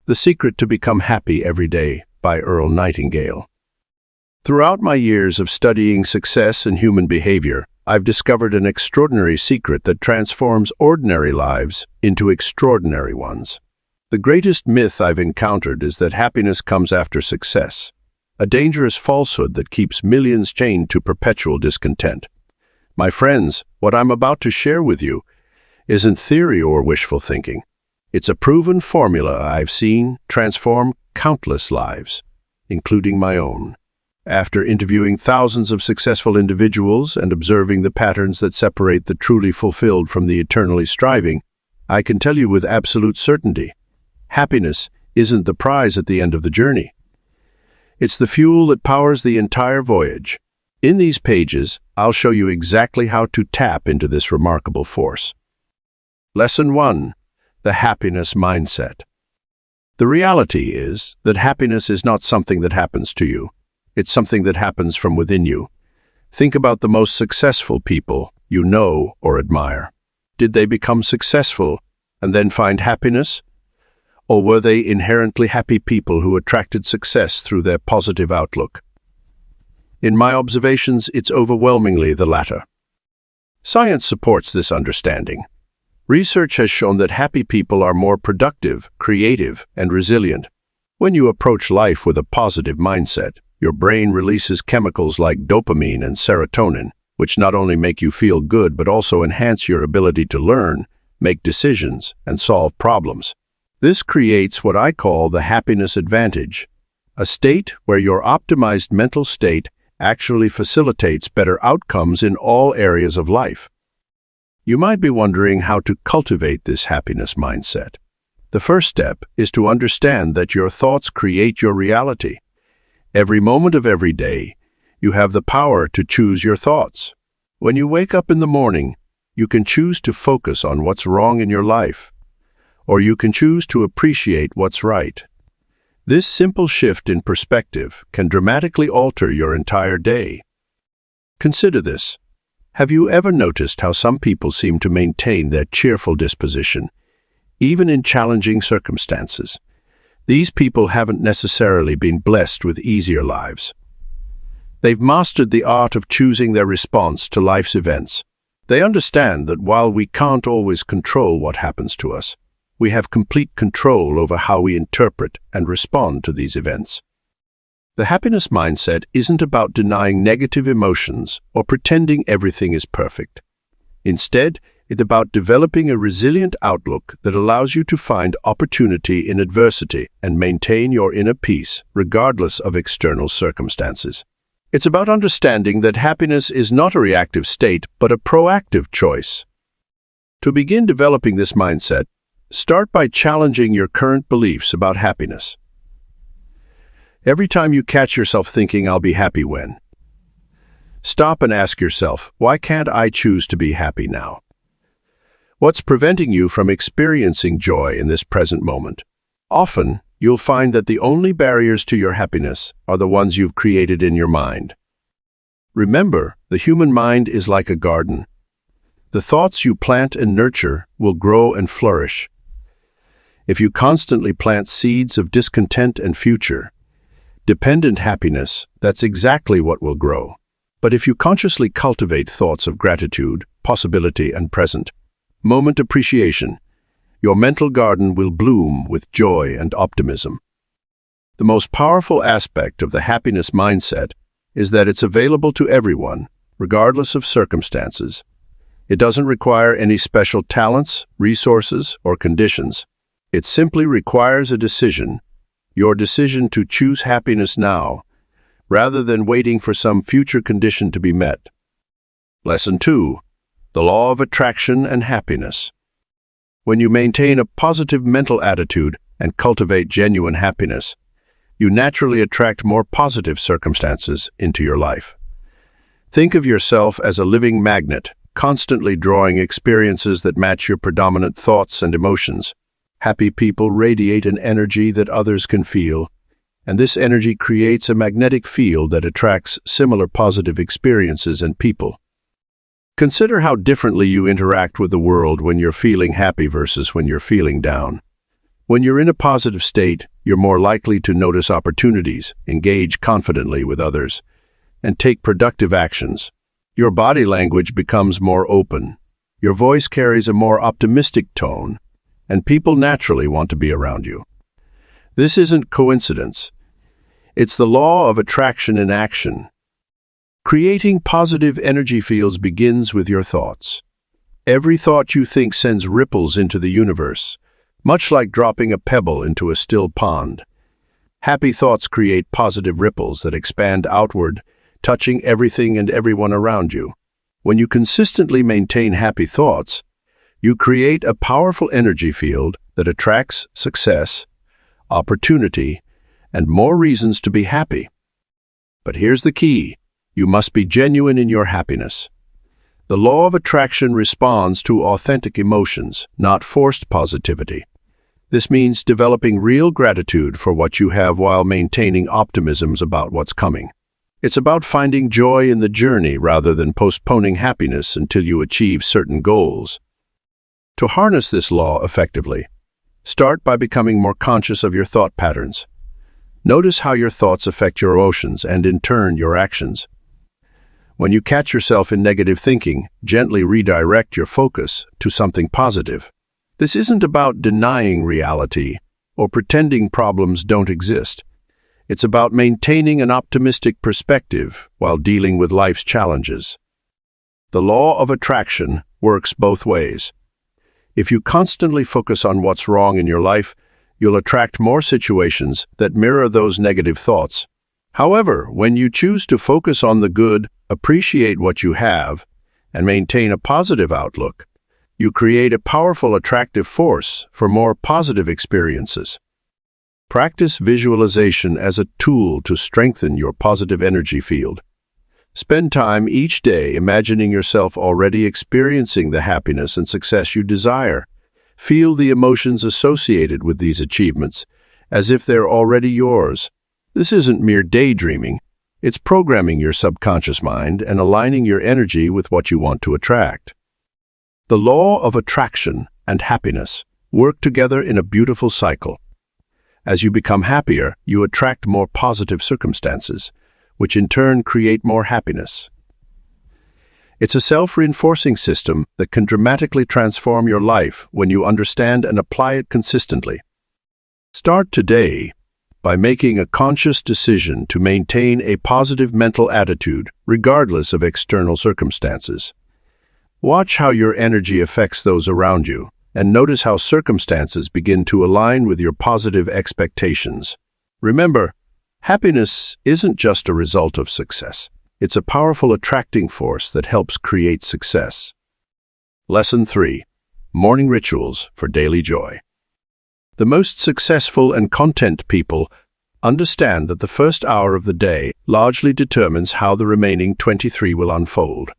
The Secret to Become Happy Every Day by Earl Nightingale. Throughout my years of studying success and human behavior, I've discovered an extraordinary secret that transforms ordinary lives into extraordinary ones. The greatest myth I've encountered is that happiness comes after success, a dangerous falsehood that keeps millions chained to perpetual discontent. My friends, what I'm about to share with you isn't theory or wishful thinking. It's a proven formula I've seen transform countless lives, including my own. After interviewing thousands of successful individuals and observing the patterns that separate the truly fulfilled from the eternally striving, I can tell you with absolute certainty, happiness isn't the prize at the end of the journey. It's the fuel that powers the entire voyage. In these pages, I'll show you exactly how to tap into this remarkable force. Lesson 1. The happiness mindset. The reality is that happiness is not something that happens to you. It's something that happens from within you. Think about the most successful people you know or admire. Did they become successful and then find happiness? Or were they inherently happy people who attracted success through their positive outlook? In my observations, it's overwhelmingly the latter. Science supports this understanding. Research has shown that happy people are more productive, creative, and resilient. When you approach life with a positive mindset, your brain releases chemicals like dopamine and serotonin, which not only make you feel good but also enhance your ability to learn, make decisions, and solve problems. This creates what I call the happiness advantage, a state where your optimized mental state actually facilitates better outcomes in all areas of life. You might be wondering how to cultivate this happiness mindset. The first step is to understand that your thoughts create your reality. Every moment of every day, you have the power to choose your thoughts. When you wake up in the morning, you can choose to focus on what's wrong in your life, or you can choose to appreciate what's right. This simple shift in perspective can dramatically alter your entire day. Consider this. Have you ever noticed how some people seem to maintain their cheerful disposition, even in challenging circumstances? These people haven't necessarily been blessed with easier lives. They've mastered the art of choosing their response to life's events. They understand that while we can't always control what happens to us, we have complete control over how we interpret and respond to these events. The happiness mindset isn't about denying negative emotions or pretending everything is perfect. Instead, it's about developing a resilient outlook that allows you to find opportunity in adversity and maintain your inner peace, regardless of external circumstances. It's about understanding that happiness is not a reactive state, but a proactive choice. To begin developing this mindset, start by challenging your current beliefs about happiness. Every time you catch yourself thinking, "I'll be happy when," stop and ask yourself, why can't I choose to be happy now? What's preventing you from experiencing joy in this present moment? Often, you'll find that the only barriers to your happiness are the ones you've created in your mind. Remember, the human mind is like a garden. The thoughts you plant and nurture will grow and flourish. If you constantly plant seeds of discontent and future-dependent happiness, that's exactly what will grow. But if you consciously cultivate thoughts of gratitude, possibility, and present-moment appreciation, your mental garden will bloom with joy and optimism. The most powerful aspect of the happiness mindset is that it's available to everyone, regardless of circumstances. It doesn't require any special talents, resources, or conditions. It simply requires a decision, your decision to choose happiness now, rather than waiting for some future condition to be met. Lesson 2. The law of attraction and happiness. When you maintain a positive mental attitude and cultivate genuine happiness, you naturally attract more positive circumstances into your life. Think of yourself as a living magnet, constantly drawing experiences that match your predominant thoughts and emotions. Happy people radiate an energy that others can feel, and this energy creates a magnetic field that attracts similar positive experiences and people. Consider how differently you interact with the world when you're feeling happy versus when you're feeling down. When you're in a positive state, you're more likely to notice opportunities, engage confidently with others, and take productive actions. Your body language becomes more open. Your voice carries a more optimistic tone, and people naturally want to be around you. This isn't coincidence. It's the law of attraction in action. Creating positive energy fields begins with your thoughts. Every thought you think sends ripples into the universe, much like dropping a pebble into a still pond. Happy thoughts create positive ripples that expand outward, touching everything and everyone around you. When you consistently maintain happy thoughts, you create a powerful energy field that attracts success, opportunity, and more reasons to be happy. But here's the key: you must be genuine in your happiness. The law of attraction responds to authentic emotions, not forced positivity. This means developing real gratitude for what you have while maintaining optimism about what's coming. It's about finding joy in the journey rather than postponing happiness until you achieve certain goals. To harness this law effectively, start by becoming more conscious of your thought patterns. Notice how your thoughts affect your emotions and, in turn, your actions. When you catch yourself in negative thinking, gently redirect your focus to something positive. This isn't about denying reality or pretending problems don't exist. It's about maintaining an optimistic perspective while dealing with life's challenges. The law of attraction works both ways. If you constantly focus on what's wrong in your life, you'll attract more situations that mirror those negative thoughts. However, when you choose to focus on the good, appreciate what you have, and maintain a positive outlook, you create a powerful attractive force for more positive experiences. Practice visualization as a tool to strengthen your positive energy field. Spend time each day imagining yourself already experiencing the happiness and success you desire. Feel the emotions associated with these achievements, as if they're already yours. This isn't mere daydreaming. It's programming your subconscious mind and aligning your energy with what you want to attract. The law of attraction and happiness work together in a beautiful cycle. As you become happier, you attract more positive circumstances, which in turn create more happiness. It's a self-reinforcing system that can dramatically transform your life when you understand and apply it consistently. Start today by making a conscious decision to maintain a positive mental attitude regardless of external circumstances. Watch how your energy affects those around you, and notice how circumstances begin to align with your positive expectations. Remember, happiness isn't just a result of success. It's a powerful attracting force that helps create success. Lesson 3. Morning Rituals for Daily Joy. The most successful and content people understand that the first hour of the day largely determines how the remaining 23 will unfold.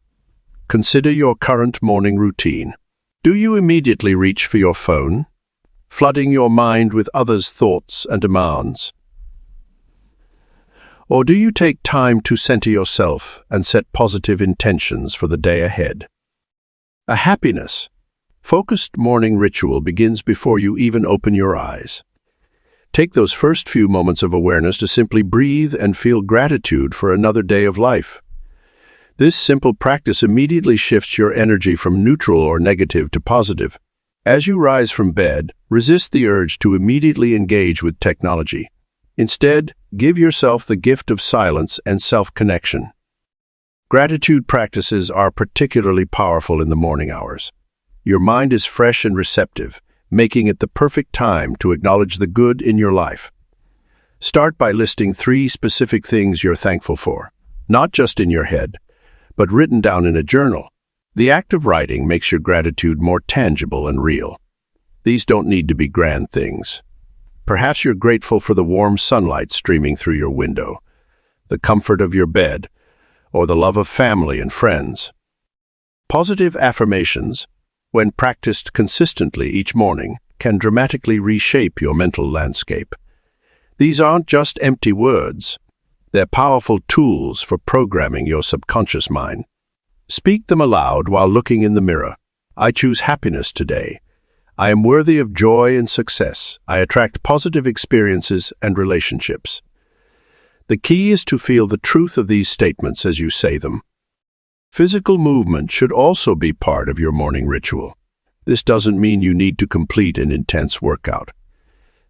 Consider your current morning routine. Do you immediately reach for your phone, flooding your mind with others' thoughts and demands? Or do you take time to center yourself and set positive intentions for the day ahead? A happiness-focused morning ritual begins before you even open your eyes. Take those first few moments of awareness to simply breathe and feel gratitude for another day of life. This simple practice immediately shifts your energy from neutral or negative to positive. As you rise from bed, resist the urge to immediately engage with technology. Instead, give yourself the gift of silence and self-connection. Gratitude practices are particularly powerful in the morning hours. Your mind is fresh and receptive, making it the perfect time to acknowledge the good in your life. Start by listing 3 specific things you're thankful for, not just in your head, but written down in a journal. The act of writing makes your gratitude more tangible and real. These don't need to be grand things. Perhaps you're grateful for the warm sunlight streaming through your window, the comfort of your bed, or the love of family and friends. Positive affirmations, when practiced consistently each morning, can dramatically reshape your mental landscape. These aren't just empty words. They're powerful tools for programming your subconscious mind. Speak them aloud while looking in the mirror. I choose happiness today. I am worthy of joy and success. I attract positive experiences and relationships. The key is to feel the truth of these statements as you say them. Physical movement should also be part of your morning ritual. This doesn't mean you need to complete an intense workout.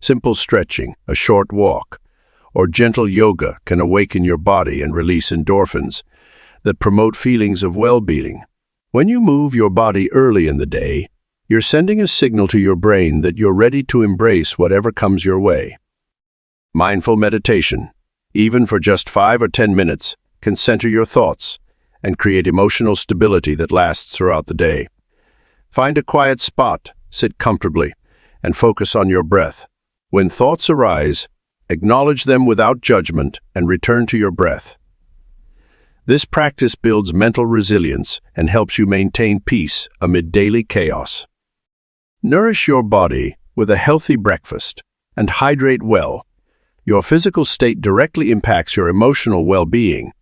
Simple stretching, a short walk, or gentle yoga can awaken your body and release endorphins that promote feelings of well-being. When you move your body early in the day, you're sending a signal to your brain that you're ready to embrace whatever comes your way. Mindful meditation, even for just 5 or 10 minutes, can center your thoughts and create emotional stability that lasts throughout the day. Find a quiet spot, sit comfortably, and focus on your breath. When thoughts arise, acknowledge them without judgment and return to your breath. This practice builds mental resilience and helps you maintain peace amid daily chaos. Nourish your body with a healthy breakfast and hydrate well. Your physical state directly impacts your emotional well-being,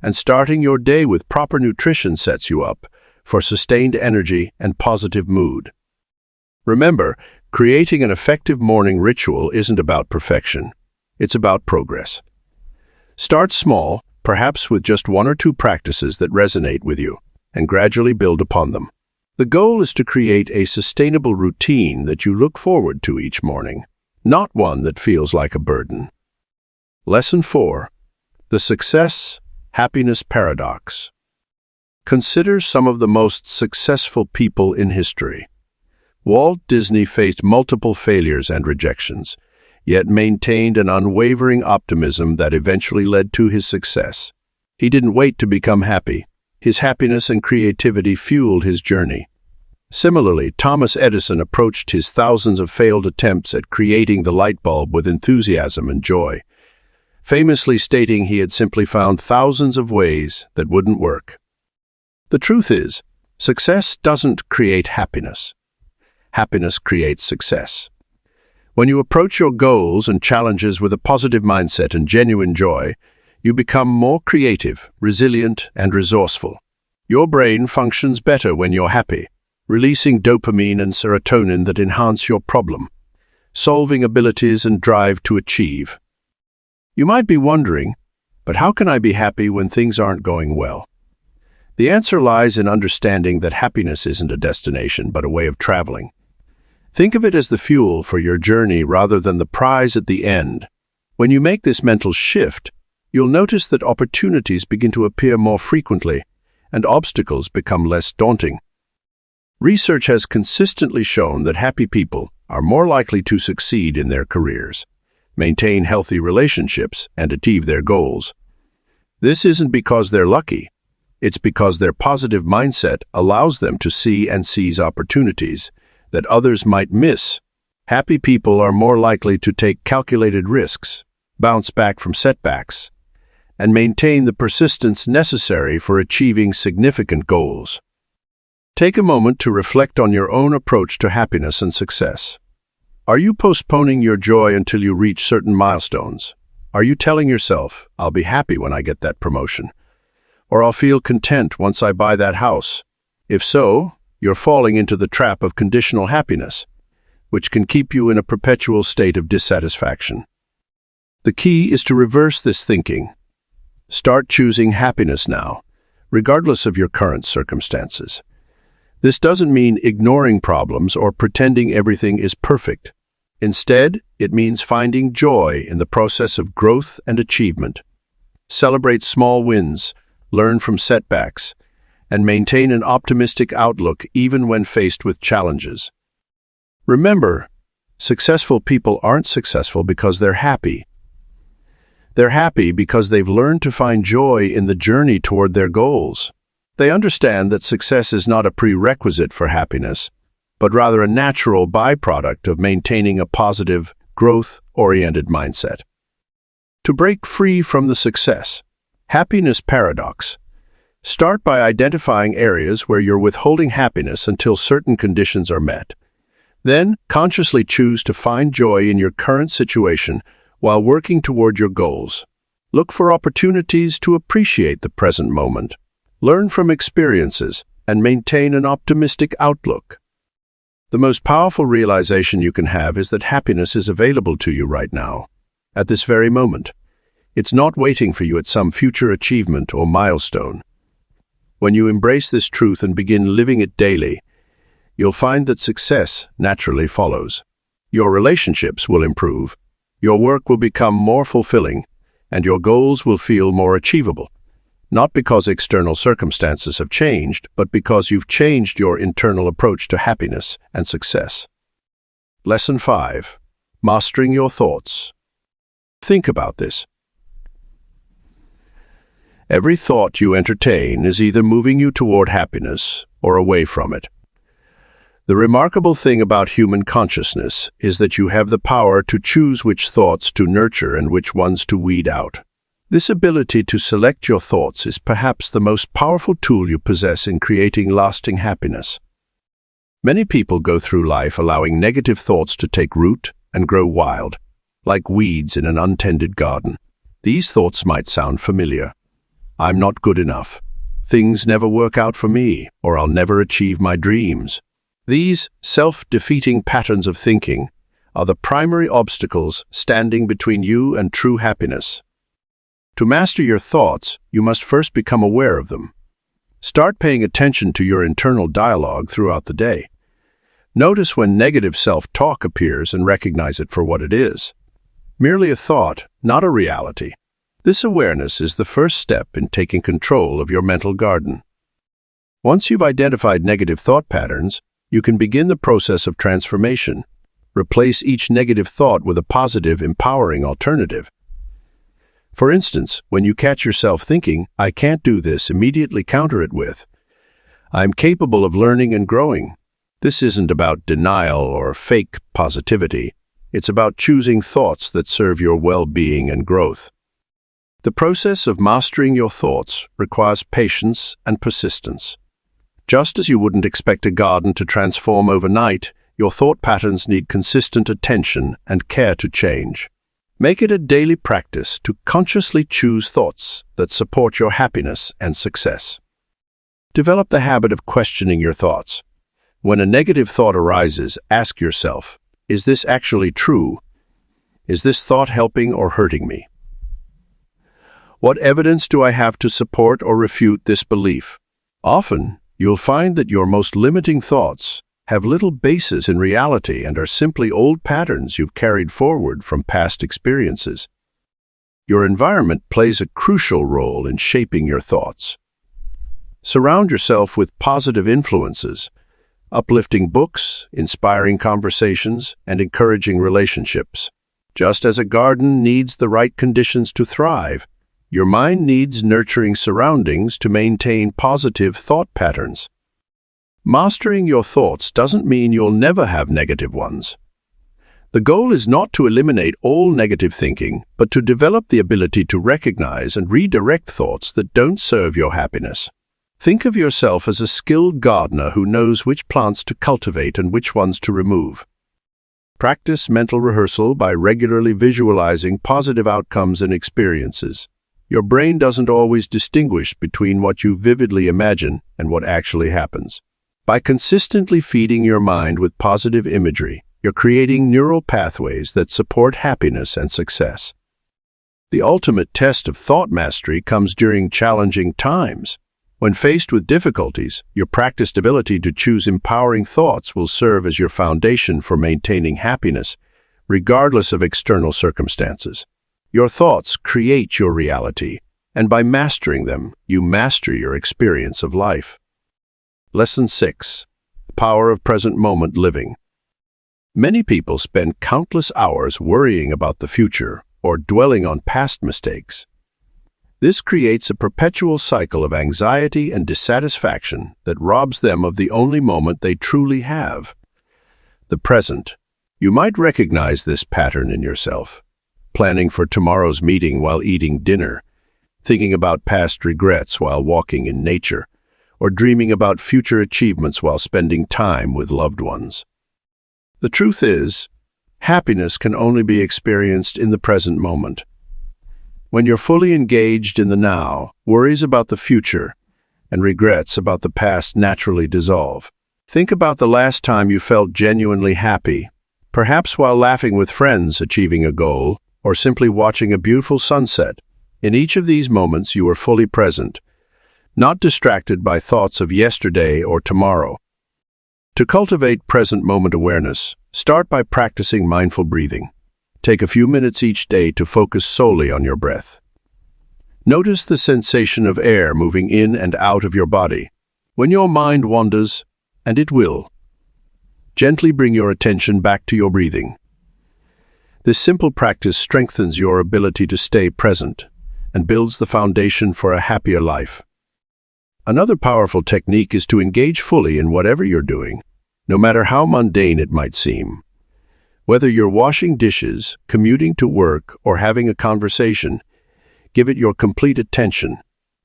and starting your day with proper nutrition sets you up for sustained energy and positive mood. Remember, creating an effective morning ritual isn't about perfection. It's about progress. Start small, perhaps with just 1 or 2 practices that resonate with you, and gradually build upon them. The goal is to create a sustainable routine that you look forward to each morning, not one that feels like a burden. Lesson 4. The Success-Happiness Paradox. Consider some of the most successful people in history. Walt Disney faced multiple failures and rejections, yet maintained an unwavering optimism that eventually led to his success. He didn't wait to become happy. His happiness and creativity fueled his journey. Similarly, Thomas Edison approached his thousands of failed attempts at creating the light bulb with enthusiasm and joy, famously stating he had simply found thousands of ways that wouldn't work. The truth is, success doesn't create happiness. Happiness creates success. When you approach your goals and challenges with a positive mindset and genuine joy, you become more creative, resilient, and resourceful. Your brain functions better when you're happy, releasing dopamine and serotonin that enhance your problem-solving abilities and drive to achieve. You might be wondering, but how can I be happy when things aren't going well? The answer lies in understanding that happiness isn't a destination, but a way of traveling. Think of it as the fuel for your journey rather than the prize at the end. When you make this mental shift, you'll notice that opportunities begin to appear more frequently and obstacles become less daunting. Research has consistently shown that happy people are more likely to succeed in their careers, maintain healthy relationships, and achieve their goals. This isn't because they're lucky. It's because their positive mindset allows them to see and seize opportunities that others might miss. Happy people are more likely to take calculated risks, bounce back from setbacks, and maintain the persistence necessary for achieving significant goals. Take a moment to reflect on your own approach to happiness and success. Are you postponing your joy until you reach certain milestones? Are you telling yourself, I'll be happy when I get that promotion? Or I'll feel content once I buy that house? If so, you're falling into the trap of conditional happiness, which can keep you in a perpetual state of dissatisfaction. The key is to reverse this thinking. Start choosing happiness now, regardless of your current circumstances. This doesn't mean ignoring problems or pretending everything is perfect. Instead, it means finding joy in the process of growth and achievement. Celebrate small wins, learn from setbacks, and maintain an optimistic outlook even when faced with challenges. Remember, successful people aren't successful because they're happy. They're happy because they've learned to find joy in the journey toward their goals. They understand that success is not a prerequisite for happiness, but rather a natural byproduct of maintaining a positive, growth-oriented mindset. To break free from the success-happiness paradox, start by identifying areas where you're withholding happiness until certain conditions are met. Then, consciously choose to find joy in your current situation while working toward your goals. Look for opportunities to appreciate the present moment. Learn from experiences and maintain an optimistic outlook. The most powerful realization you can have is that happiness is available to you right now, at this very moment. It's not waiting for you at some future achievement or milestone. When you embrace this truth and begin living it daily, you'll find that success naturally follows. Your relationships will improve, your work will become more fulfilling, and your goals will feel more achievable. Not because external circumstances have changed, but because you've changed your internal approach to happiness and success. Lesson 5. Mastering your thoughts. Think about this. Every thought you entertain is either moving you toward happiness or away from it. The remarkable thing about human consciousness is that you have the power to choose which thoughts to nurture and which ones to weed out. This ability to select your thoughts is perhaps the most powerful tool you possess in creating lasting happiness. Many people go through life allowing negative thoughts to take root and grow wild, like weeds in an untended garden. These thoughts might sound familiar. I'm not good enough. Things never work out for me, or I'll never achieve my dreams. These self-defeating patterns of thinking are the primary obstacles standing between you and true happiness. To master your thoughts, you must first become aware of them. Start paying attention to your internal dialogue throughout the day. Notice when negative self-talk appears and recognize it for what it is. Merely a thought, not a reality. This awareness is the first step in taking control of your mental garden. Once you've identified negative thought patterns, you can begin the process of transformation. Replace each negative thought with a positive, empowering alternative. For instance, when you catch yourself thinking, "I can't do this," immediately counter it with, "I'm capable of learning and growing." This isn't about denial or fake positivity. It's about choosing thoughts that serve your well-being and growth. The process of mastering your thoughts requires patience and persistence. Just as you wouldn't expect a garden to transform overnight, your thought patterns need consistent attention and care to change. Make it a daily practice to consciously choose thoughts that support your happiness and success. Develop the habit of questioning your thoughts. When a negative thought arises, ask yourself, is this actually true? Is this thought helping or hurting me? What evidence do I have to support or refute this belief? Often, you'll find that your most limiting thoughts have little basis in reality and are simply old patterns you've carried forward from past experiences. Your environment plays a crucial role in shaping your thoughts. Surround yourself with positive influences, uplifting books, inspiring conversations, and encouraging relationships. Just as a garden needs the right conditions to thrive, your mind needs nurturing surroundings to maintain positive thought patterns. Mastering your thoughts doesn't mean you'll never have negative ones. The goal is not to eliminate all negative thinking, but to develop the ability to recognize and redirect thoughts that don't serve your happiness. Think of yourself as a skilled gardener who knows which plants to cultivate and which ones to remove. Practice mental rehearsal by regularly visualizing positive outcomes and experiences. Your brain doesn't always distinguish between what you vividly imagine and what actually happens. By consistently feeding your mind with positive imagery, you're creating neural pathways that support happiness and success. The ultimate test of thought mastery comes during challenging times. When faced with difficulties, your practiced ability to choose empowering thoughts will serve as your foundation for maintaining happiness, regardless of external circumstances. Your thoughts create your reality, and by mastering them, you master your experience of life. Lesson 6. The power of present moment living. Many people spend countless hours worrying about the future or dwelling on past mistakes. This creates a perpetual cycle of anxiety and dissatisfaction that robs them of the only moment they truly have, the present. You might recognize this pattern in yourself. Planning for tomorrow's meeting while eating dinner, thinking about past regrets while walking in nature, or dreaming about future achievements while spending time with loved ones. The truth is, happiness can only be experienced in the present moment. When you're fully engaged in the now, worries about the future and regrets about the past naturally dissolve. Think about the last time you felt genuinely happy, perhaps while laughing with friends, achieving a goal, or simply watching a beautiful sunset. In each of these moments, you were fully present, not distracted by thoughts of yesterday or tomorrow. To cultivate present moment awareness, start by practicing mindful breathing. Take a few minutes each day to focus solely on your breath. Notice the sensation of air moving in and out of your body. When your mind wanders, and it will, gently bring your attention back to your breathing. This simple practice strengthens your ability to stay present and builds the foundation for a happier life. Another powerful technique is to engage fully in whatever you're doing, no matter how mundane it might seem. Whether you're washing dishes, commuting to work, or having a conversation, give it your complete attention.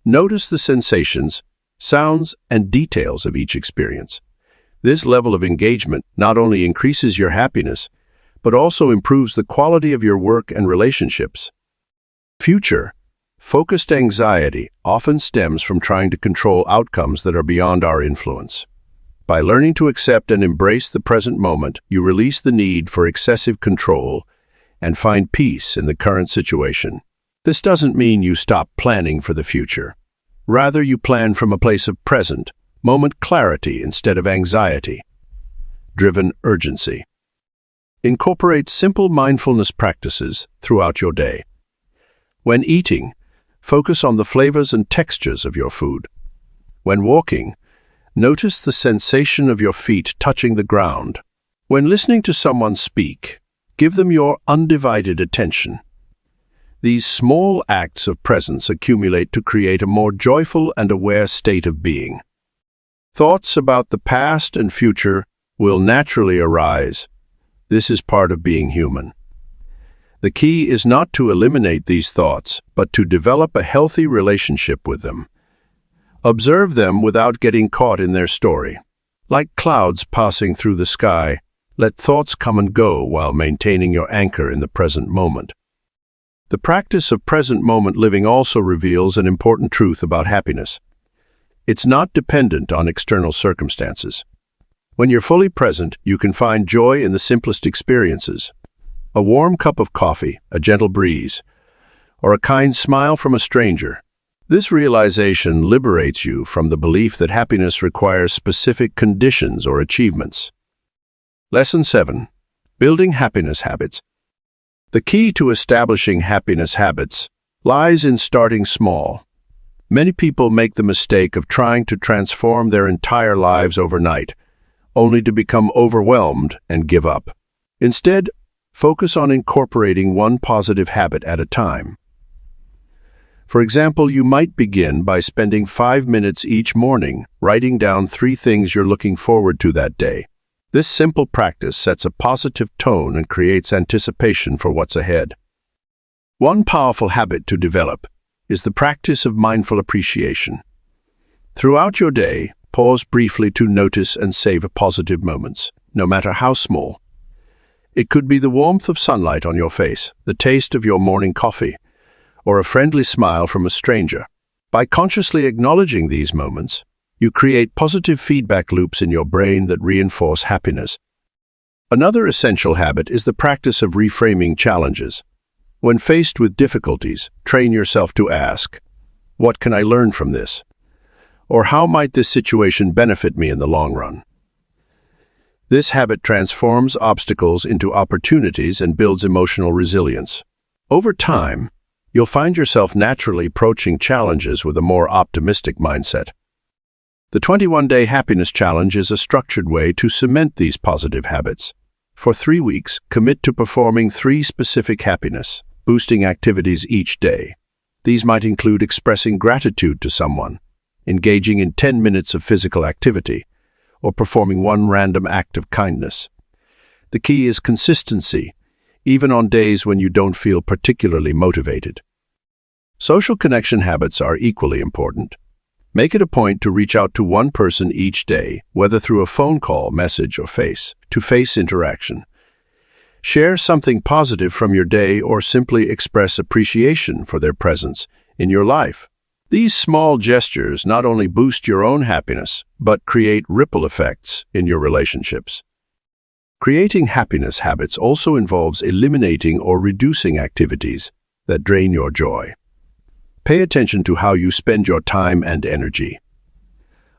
Notice the sensations, sounds, and details of each experience. This level of engagement not only increases your happiness, but also improves the quality of your work and relationships. Focused anxiety often stems from trying to control outcomes that are beyond our influence. By learning to accept and embrace the present moment, you release the need for excessive control and find peace in the current situation. This doesn't mean you stop planning for the future. Rather, you plan from a place of present moment clarity instead of anxiety-driven urgency. Incorporate simple mindfulness practices throughout your day. When eating, focus on the flavors and textures of your food. When walking, notice the sensation of your feet touching the ground. When listening to someone speak, give them your undivided attention. These small acts of presence accumulate to create a more joyful and aware state of being. Thoughts about the past and future will naturally arise. This is part of being human. The key is not to eliminate these thoughts, but to develop a healthy relationship with them. Observe them without getting caught in their story. Like clouds passing through the sky, let thoughts come and go while maintaining your anchor in the present moment. The practice of present moment living also reveals an important truth about happiness. It's not dependent on external circumstances. When you're fully present, you can find joy in the simplest experiences. A warm cup of coffee, a gentle breeze, or a kind smile from a stranger. This realization liberates you from the belief that happiness requires specific conditions or achievements. Lesson 7. Building happiness habits. The key to establishing happiness habits lies in starting small. Many people make the mistake of trying to transform their entire lives overnight, only to become overwhelmed and give up. Instead, focus on incorporating one positive habit at a time. For example, you might begin by spending 5 minutes each morning writing down 3 things you're looking forward to that day. This simple practice sets a positive tone and creates anticipation for what's ahead. One powerful habit to develop is the practice of mindful appreciation. Throughout your day, pause briefly to notice and savor positive moments, no matter how small. It could be the warmth of sunlight on your face, the taste of your morning coffee, or a friendly smile from a stranger. By consciously acknowledging these moments, you create positive feedback loops in your brain that reinforce happiness. Another essential habit is the practice of reframing challenges. When faced with difficulties, train yourself to ask, "What can I learn from this?" Or "How might this situation benefit me in the long run?" This habit transforms obstacles into opportunities and builds emotional resilience. Over time, you'll find yourself naturally approaching challenges with a more optimistic mindset. The 21-Day Happiness Challenge is a structured way to cement these positive habits. For 3 weeks, commit to performing 3 specific happiness-boosting activities each day. These might include expressing gratitude to someone, engaging in 10 minutes of physical activity, or performing one random act of kindness. The key is consistency, even on days when you don't feel particularly motivated. Social connection habits are equally important. Make it a point to reach out to one person each day, whether through a phone call, message, or face-to-face interaction. Share something positive from your day or simply express appreciation for their presence in your life. These small gestures not only boost your own happiness, but create ripple effects in your relationships. Creating happiness habits also involves eliminating or reducing activities that drain your joy. Pay attention to how you spend your time and energy.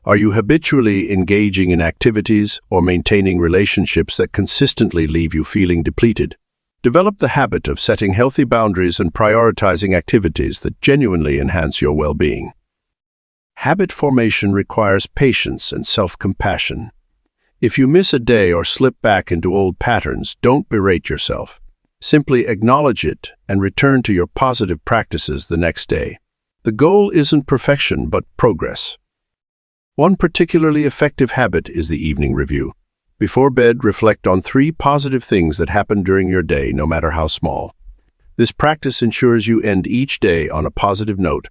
Are you habitually engaging in activities or maintaining relationships that consistently leave you feeling depleted? Develop the habit of setting healthy boundaries and prioritizing activities that genuinely enhance your well-being. Habit formation requires patience and self-compassion. If you miss a day or slip back into old patterns, don't berate yourself. Simply acknowledge it and return to your positive practices the next day. The goal isn't perfection, but progress. One particularly effective habit is the evening review. Before bed, reflect on 3 positive things that happened during your day, no matter how small. This practice ensures you end each day on a positive note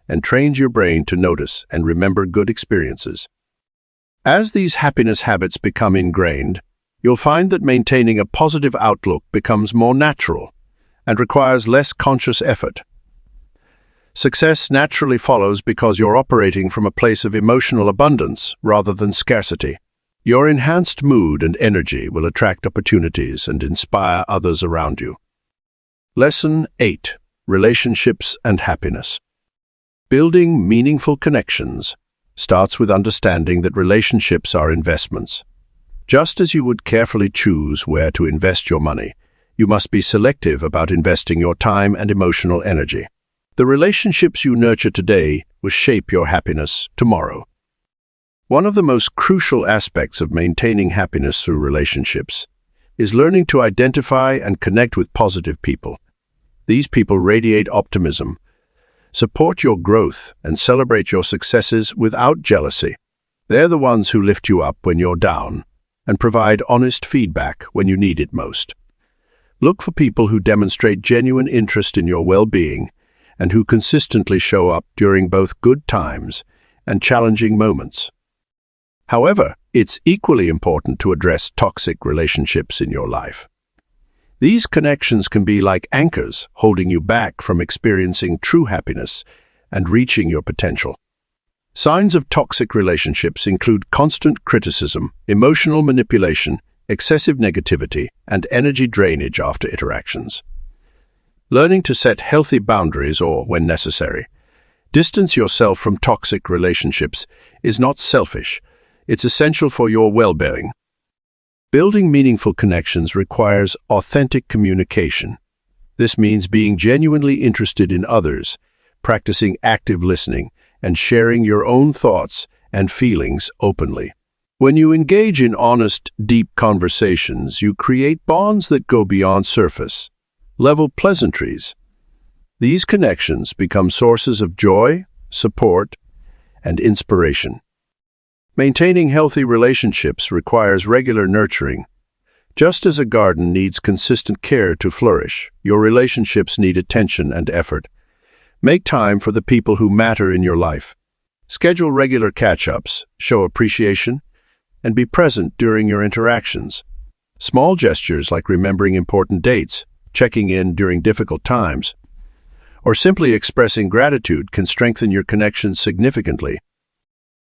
and trains your brain to notice and remember good experiences. As these happiness habits become ingrained, you'll find that maintaining a positive outlook becomes more natural and requires less conscious effort. Success naturally follows because you're operating from a place of emotional abundance rather than scarcity. Your enhanced mood and energy will attract opportunities and inspire others around you. Lesson 8. Relationships and Happiness. Building meaningful connections starts with understanding that relationships are investments. Just as you would carefully choose where to invest your money, you must be selective about investing your time and emotional energy. The relationships you nurture today will shape your happiness tomorrow. One of the most crucial aspects of maintaining happiness through relationships is learning to identify and connect with positive people. These people radiate optimism, support your growth, and celebrate your successes without jealousy. They're the ones who lift you up when you're down and provide honest feedback when you need it most. Look for people who demonstrate genuine interest in your well-being and who consistently show up during both good times and challenging moments. However, it's equally important to address toxic relationships in your life. These connections can be like anchors holding you back from experiencing true happiness and reaching your potential. Signs of toxic relationships include constant criticism, emotional manipulation, excessive negativity, and energy drainage after interactions. Learning to set healthy boundaries or, when necessary, distance yourself from toxic relationships is not selfish. It's essential for your well-being. Building meaningful connections requires authentic communication. This means being genuinely interested in others, practicing active listening, and sharing your own thoughts and feelings openly. When you engage in honest, deep conversations, you create bonds that go beyond surface-level pleasantries. These connections become sources of joy, support, and inspiration. Maintaining healthy relationships requires regular nurturing. Just as a garden needs consistent care to flourish, your relationships need attention and effort. Make time for the people who matter in your life. Schedule regular catch-ups, show appreciation, and be present during your interactions. Small gestures like remembering important dates, checking in during difficult times, or simply expressing gratitude can strengthen your connections significantly.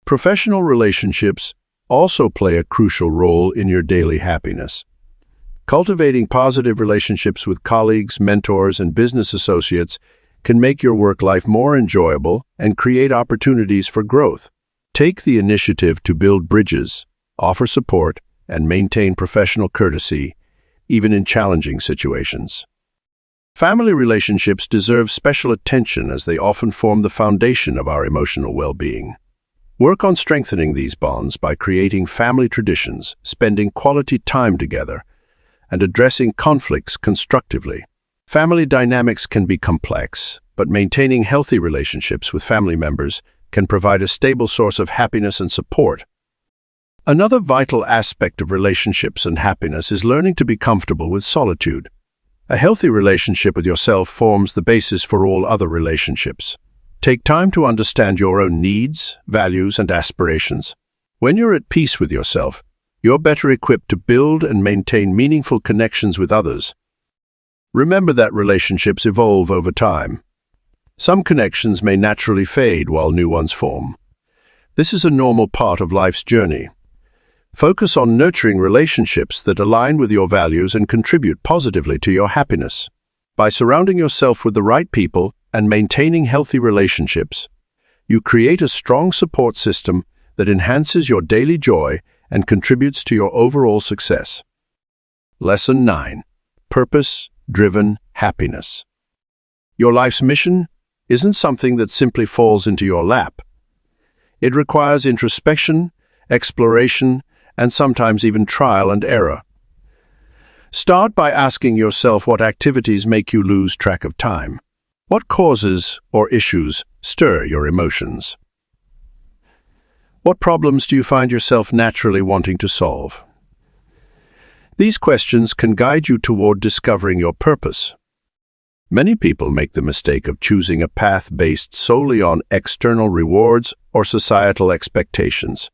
Professional relationships also play a crucial role in your daily happiness. Cultivating positive relationships with colleagues, mentors, and business associates can make your work life more enjoyable and create opportunities for growth. Take the initiative to build bridges, offer support, and maintain professional courtesy, even in challenging situations. Family relationships deserve special attention as they often form the foundation of our emotional well-being. Work on strengthening these bonds by creating family traditions, spending quality time together, and addressing conflicts constructively. Family dynamics can be complex, but maintaining healthy relationships with family members can provide a stable source of happiness and support. Another vital aspect of relationships and happiness is learning to be comfortable with solitude. A healthy relationship with yourself forms the basis for all other relationships. Take time to understand your own needs, values, and aspirations. When you're at peace with yourself, you're better equipped to build and maintain meaningful connections with others. Remember that relationships evolve over time. Some connections may naturally fade while new ones form. This is a normal part of life's journey. Focus on nurturing relationships that align with your values and contribute positively to your happiness. By surrounding yourself with the right people and maintaining healthy relationships, you create a strong support system that enhances your daily joy and contributes to your overall success. Lesson 9. Purpose-driven happiness. Your life's mission isn't something that simply falls into your lap. It requires introspection, exploration, and sometimes even trial and error. Start by asking yourself what activities make you lose track of time. What causes or issues stir your emotions? What problems do you find yourself naturally wanting to solve? These questions can guide you toward discovering your purpose. Many people make the mistake of choosing a path based solely on external rewards or societal expectations.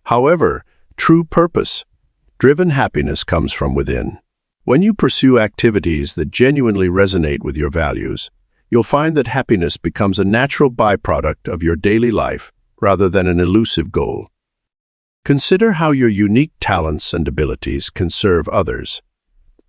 However, true purpose-driven happiness comes from within. When you pursue activities that genuinely resonate with your values, you'll find that happiness becomes a natural byproduct of your daily life rather than an elusive goal. Consider how your unique talents and abilities can serve others.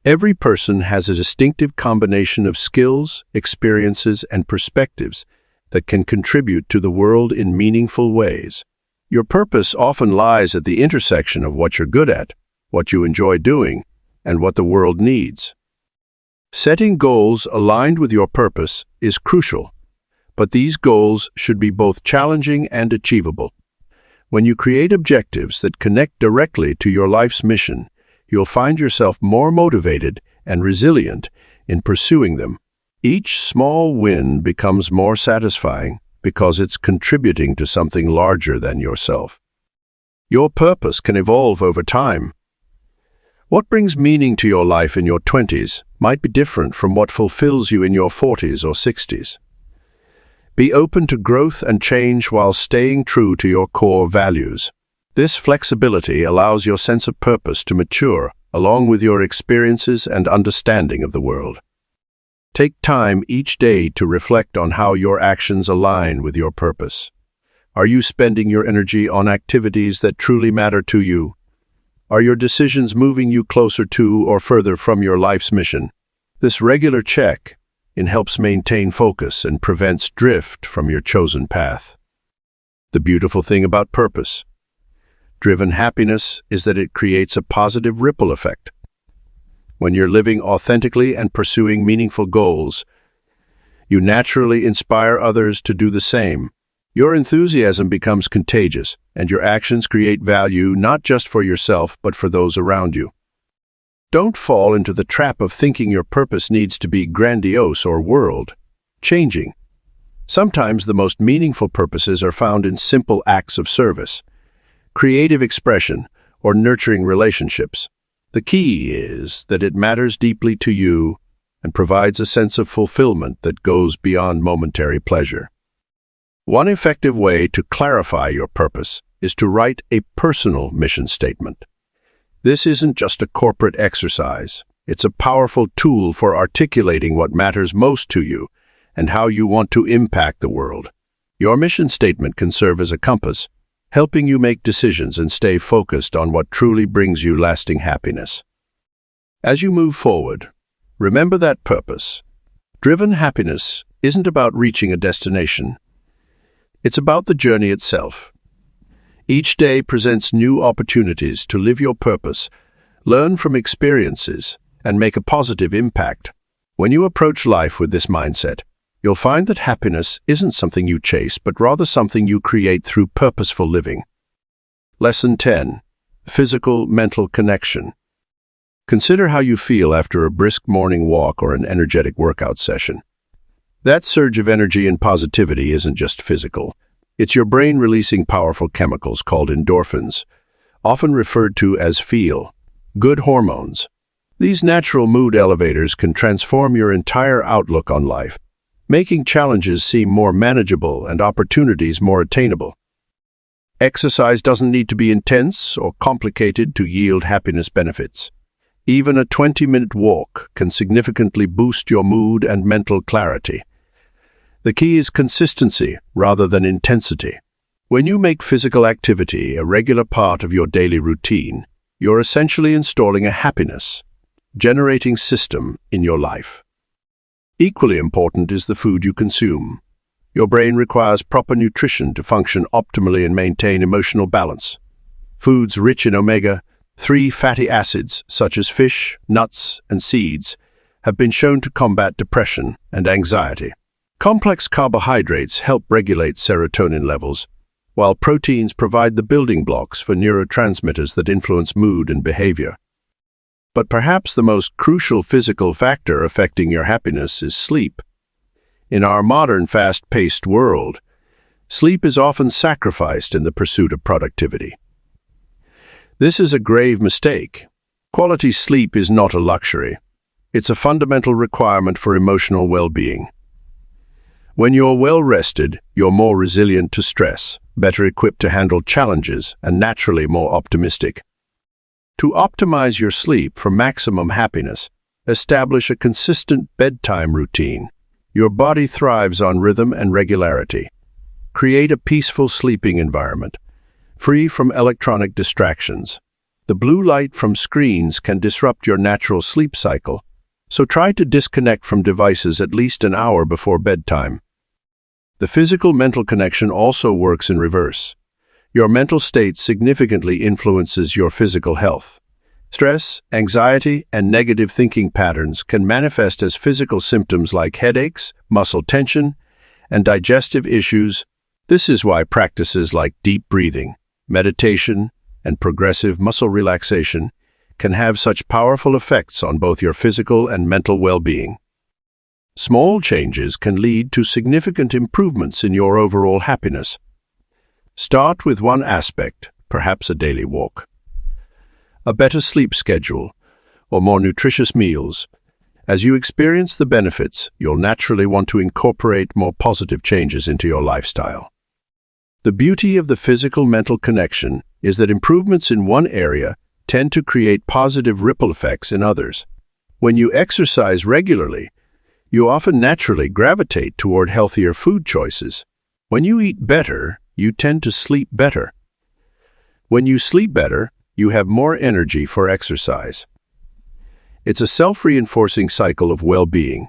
Every person has a distinctive combination of skills, experiences, and perspectives that can contribute to the world in meaningful ways. Your purpose often lies at the intersection of what you're good at, what you enjoy doing, and what the world needs. Setting goals aligned with your purpose is crucial, but these goals should be both challenging and achievable. When you create objectives that connect directly to your life's mission, you'll find yourself more motivated and resilient in pursuing them. Each small win becomes more satisfying because it's contributing to something larger than yourself. Your purpose can evolve over time. What brings meaning to your life in your 20s might be different from what fulfills you in your 40s or 60s. Be open to growth and change while staying true to your core values. This flexibility allows your sense of purpose to mature along with your experiences and understanding of the world. Take time each day to reflect on how your actions align with your purpose. Are you spending your energy on activities that truly matter to you? Are your decisions moving you closer to or further from your life's mission? This regular check-in helps maintain focus and prevents drift from your chosen path. The beautiful thing about purpose-driven happiness is that it creates a positive ripple effect. When you're living authentically and pursuing meaningful goals, you naturally inspire others to do the same. Your enthusiasm becomes contagious, and your actions create value not just for yourself but for those around you. Don't fall into the trap of thinking your purpose needs to be grandiose or world-changing. Sometimes the most meaningful purposes are found in simple acts of service, creative expression, or nurturing relationships. The key is that it matters deeply to you and provides a sense of fulfillment that goes beyond momentary pleasure. One effective way to clarify your purpose is to write a personal mission statement. This isn't just a corporate exercise. It's a powerful tool for articulating what matters most to you and how you want to impact the world. Your mission statement can serve as a compass, helping you make decisions and stay focused on what truly brings you lasting happiness. As you move forward, remember that purpose-driven happiness isn't about reaching a destination. It's about the journey itself. Each day presents new opportunities to live your purpose, learn from experiences, and make a positive impact. When you approach life with this mindset, you'll find that happiness isn't something you chase, but rather something you create through purposeful living. Lesson 10. Physical-mental connection. Consider how you feel after a brisk morning walk or an energetic workout session. That surge of energy and positivity isn't just physical. It's your brain releasing powerful chemicals called endorphins, often referred to as feel-good hormones. These natural mood elevators can transform your entire outlook on life, making challenges seem more manageable and opportunities more attainable. Exercise doesn't need to be intense or complicated to yield happiness benefits. Even a 20-minute walk can significantly boost your mood and mental clarity. The key is consistency rather than intensity. When you make physical activity a regular part of your daily routine, you're essentially installing a happiness-generating system in your life. Equally important is the food you consume. Your brain requires proper nutrition to function optimally and maintain emotional balance. Foods rich in omega-3 fatty acids, such as fish, nuts, and seeds, have been shown to combat depression and anxiety. Complex carbohydrates help regulate serotonin levels, while proteins provide the building blocks for neurotransmitters that influence mood and behavior. But perhaps the most crucial physical factor affecting your happiness is sleep. In our modern, fast-paced world, sleep is often sacrificed in the pursuit of productivity. This is a grave mistake. Quality sleep is not a luxury. It's a fundamental requirement for emotional well-being. When you're well-rested, you're more resilient to stress, better equipped to handle challenges, and naturally more optimistic. To optimize your sleep for maximum happiness, establish a consistent bedtime routine. Your body thrives on rhythm and regularity. Create a peaceful sleeping environment, free from electronic distractions. The blue light from screens can disrupt your natural sleep cycle, so try to disconnect from devices at least an hour before bedtime. The physical-mental connection also works in reverse. Your mental state significantly influences your physical health. Stress, anxiety, and negative thinking patterns can manifest as physical symptoms like headaches, muscle tension, and digestive issues. This is why practices like deep breathing, meditation, and progressive muscle relaxation can have such powerful effects on both your physical and mental well-being. Small changes can lead to significant improvements in your overall happiness. Start with one aspect, perhaps a daily walk, a better sleep schedule, or more nutritious meals. As you experience the benefits, you'll naturally want to incorporate more positive changes into your lifestyle. The beauty of the physical-mental connection is that improvements in one area tend to create positive ripple effects in others. When you exercise regularly, you often naturally gravitate toward healthier food choices. When you eat better, you tend to sleep better. When you sleep better, you have more energy for exercise. It's a self-reinforcing cycle of well-being.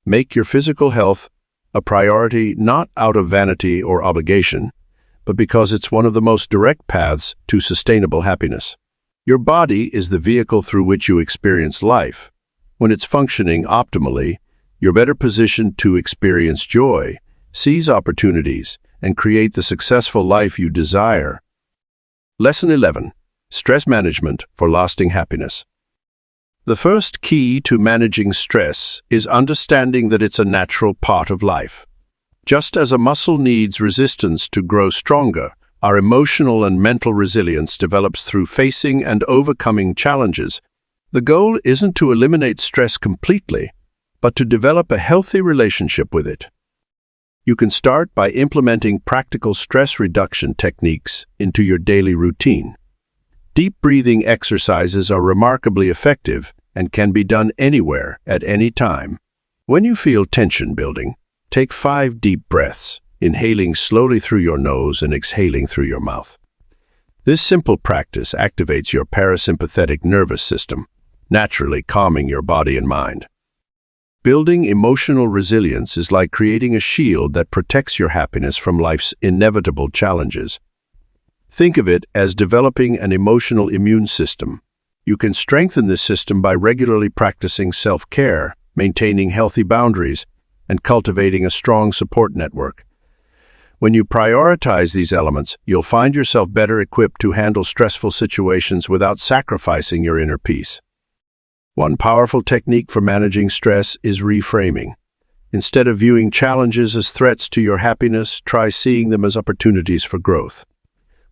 Make your physical health a priority not out of vanity or obligation, but because it's one of the most direct paths to sustainable happiness. Your body is the vehicle through which you experience life. When it's functioning optimally, you're better positioned to experience joy, seize opportunities, and create the successful life you desire. Lesson 11. Stress management for lasting happiness. The first key to managing stress is understanding that it's a natural part of life. Just as a muscle needs resistance to grow stronger, our emotional and mental resilience develops through facing and overcoming challenges. The goal isn't to eliminate stress completely, but to develop a healthy relationship with it. You can start by implementing practical stress reduction techniques into your daily routine. Deep breathing exercises are remarkably effective and can be done anywhere at any time. When you feel tension building, take 5 deep breaths, inhaling slowly through your nose and exhaling through your mouth. This simple practice activates your parasympathetic nervous system, naturally calming your body and mind. Building emotional resilience is like creating a shield that protects your happiness from life's inevitable challenges. Think of it as developing an emotional immune system. You can strengthen this system by regularly practicing self-care, maintaining healthy boundaries, and cultivating a strong support network. When you prioritize these elements, you'll find yourself better equipped to handle stressful situations without sacrificing your inner peace. One powerful technique for managing stress is reframing. Instead of viewing challenges as threats to your happiness, try seeing them as opportunities for growth.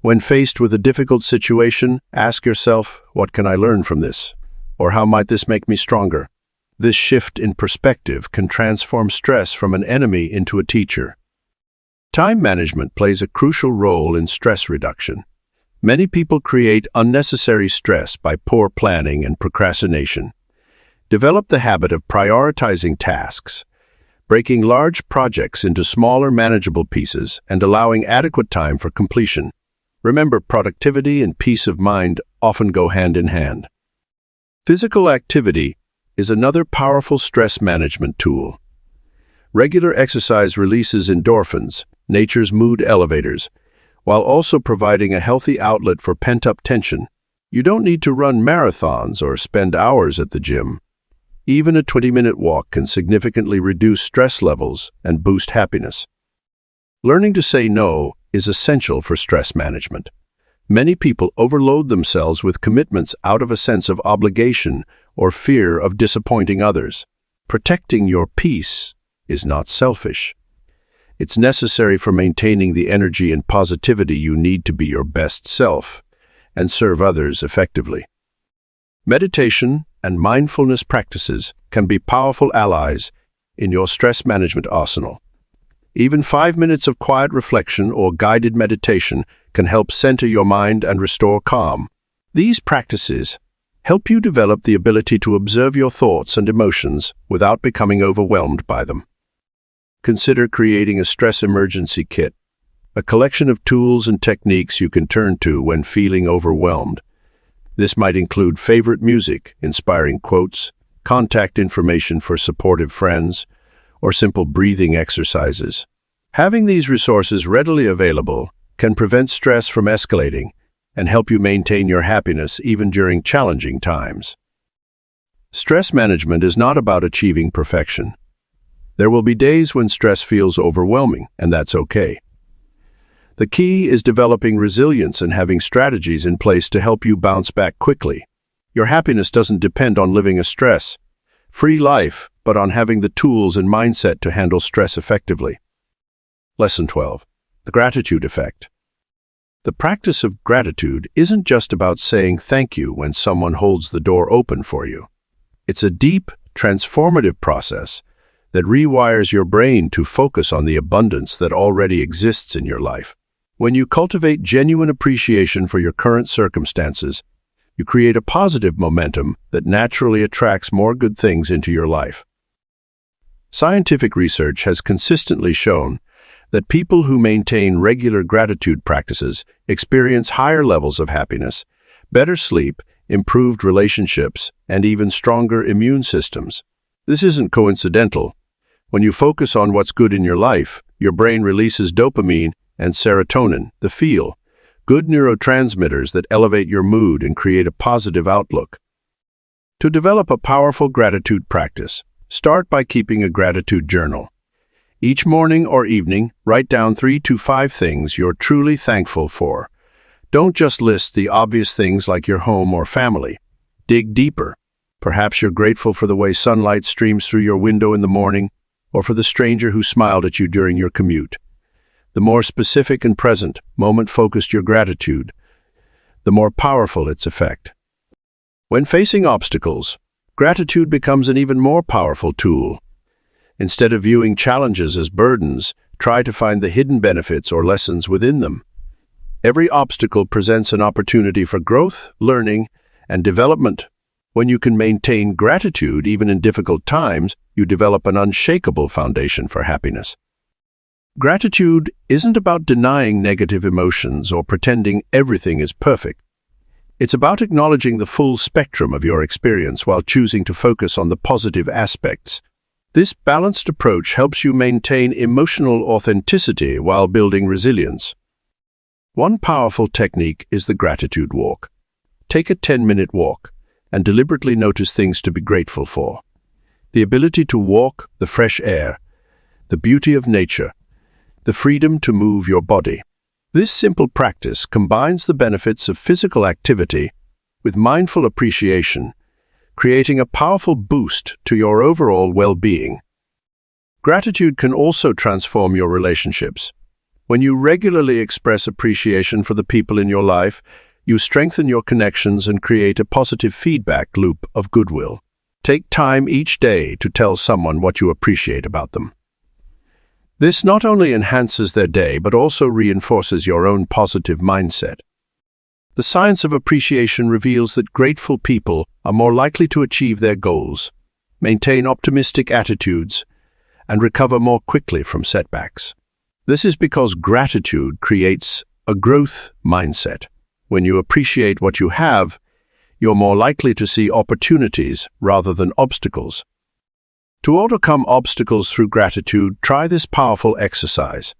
When faced with a difficult situation, ask yourself, what can I learn from this? Or how might this make me stronger? This shift in perspective can transform stress from an enemy into a teacher. Time management plays a crucial role in stress reduction. Many people create unnecessary stress by poor planning and procrastination. Develop the habit of prioritizing tasks, breaking large projects into smaller, manageable pieces and allowing adequate time for completion. Remember, productivity and peace of mind often go hand in hand. Physical activity is another powerful stress management tool. Regular exercise releases endorphins, nature's mood elevators, while also providing a healthy outlet for pent-up tension. You don't need to run marathons or spend hours at the gym. Even a 20-minute walk can significantly reduce stress levels and boost happiness. Learning to say no is essential for stress management. Many people overload themselves with commitments out of a sense of obligation or fear of disappointing others. Protecting your peace is not selfish. It's necessary for maintaining the energy and positivity you need to be your best self and serve others effectively. Meditation and mindfulness practices can be powerful allies in your stress management arsenal. Even 5 minutes of quiet reflection or guided meditation can help center your mind and restore calm. These practices help you develop the ability to observe your thoughts and emotions without becoming overwhelmed by them. Consider creating a stress emergency kit, a collection of tools and techniques you can turn to when feeling overwhelmed. This might include favorite music, inspiring quotes, contact information for supportive friends, or simple breathing exercises. Having these resources readily available can prevent stress from escalating and help you maintain your happiness even during challenging times. Stress management is not about achieving perfection. There will be days when stress feels overwhelming, and that's okay. The key is developing resilience and having strategies in place to help you bounce back quickly. Your happiness doesn't depend on living a stress-free life, but on having the tools and mindset to handle stress effectively. Lesson 12. The gratitude effect. The practice of gratitude isn't just about saying thank you when someone holds the door open for you. It's a deep, transformative process that rewires your brain to focus on the abundance that already exists in your life. When you cultivate genuine appreciation for your current circumstances, you create a positive momentum that naturally attracts more good things into your life. Scientific research has consistently shown that people who maintain regular gratitude practices experience higher levels of happiness, better sleep, improved relationships, and even stronger immune systems. This isn't coincidental. When you focus on what's good in your life, your brain releases dopamine and serotonin, the feel-good neurotransmitters that elevate your mood and create a positive outlook. To develop a powerful gratitude practice, start by keeping a gratitude journal. Each morning or evening, write down 3 to 5 things you're truly thankful for. Don't just list the obvious things like your home or family. Dig deeper. Perhaps you're grateful for the way sunlight streams through your window in the morning, or for the stranger who smiled at you during your commute. The more specific and present, moment-focused your gratitude, the more powerful its effect. When facing obstacles, gratitude becomes an even more powerful tool. Instead of viewing challenges as burdens, try to find the hidden benefits or lessons within them. Every obstacle presents an opportunity for growth, learning, and development. When you can maintain gratitude even in difficult times, you develop an unshakable foundation for happiness. Gratitude isn't about denying negative emotions or pretending everything is perfect. It's about acknowledging the full spectrum of your experience while choosing to focus on the positive aspects. This balanced approach helps you maintain emotional authenticity while building resilience. One powerful technique is the gratitude walk. Take a 10-minute walk and deliberately notice things to be grateful for. The ability to walk, the fresh air, the beauty of nature, the freedom to move your body. This simple practice combines the benefits of physical activity with mindful appreciation, creating a powerful boost to your overall well-being. Gratitude can also transform your relationships. When you regularly express appreciation for the people in your life, you strengthen your connections and create a positive feedback loop of goodwill. Take time each day to tell someone what you appreciate about them. This not only enhances their day, but also reinforces your own positive mindset. The science of appreciation reveals that grateful people are more likely to achieve their goals, maintain optimistic attitudes, and recover more quickly from setbacks. This is because gratitude creates a growth mindset. When you appreciate what you have, you're more likely to see opportunities rather than obstacles. To overcome obstacles through gratitude, try this powerful exercise.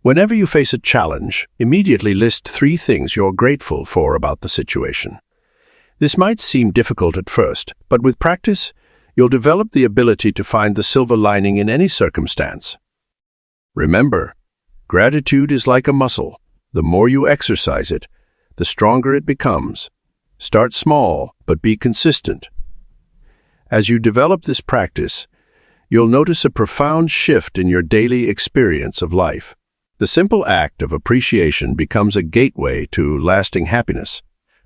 Whenever you face a challenge, immediately list 3 things you're grateful for about the situation. This might seem difficult at first, but with practice, you'll develop the ability to find the silver lining in any circumstance. Remember, gratitude is like a muscle. The more you exercise it, the stronger it becomes. Start small, but be consistent. As you develop this practice, you'll notice a profound shift in your daily experience of life. The simple act of appreciation becomes a gateway to lasting happiness,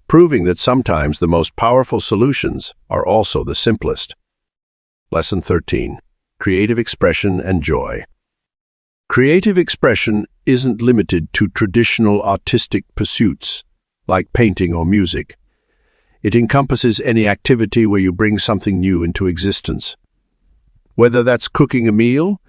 proving that sometimes the most powerful solutions are also the simplest. Lesson 13. Creative expression and joy. Creative expression isn't limited to traditional artistic pursuits, like painting or music. It encompasses any activity where you bring something new into existence. Whether that's cooking a meal,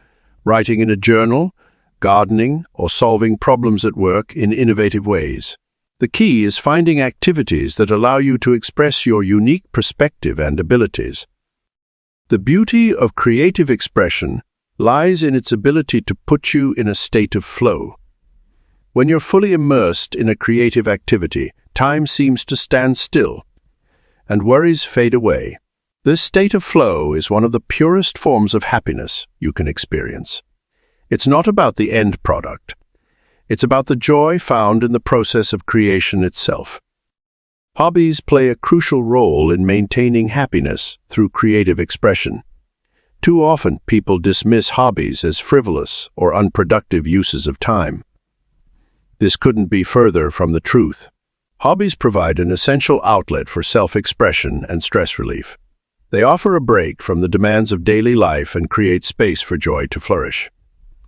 writing in a journal, gardening, or solving problems at work in innovative ways. The key is finding activities that allow you to express your unique perspective and abilities. The beauty of creative expression lies in its ability to put you in a state of flow. When you're fully immersed in a creative activity, time seems to stand still, and worries fade away. This state of flow is one of the purest forms of happiness you can experience. It's not about the end product. It's about the joy found in the process of creation itself. Hobbies play a crucial role in maintaining happiness through creative expression. Too often, people dismiss hobbies as frivolous or unproductive uses of time. This couldn't be further from the truth. Hobbies provide an essential outlet for self-expression and stress relief. They offer a break from the demands of daily life and create space for joy to flourish.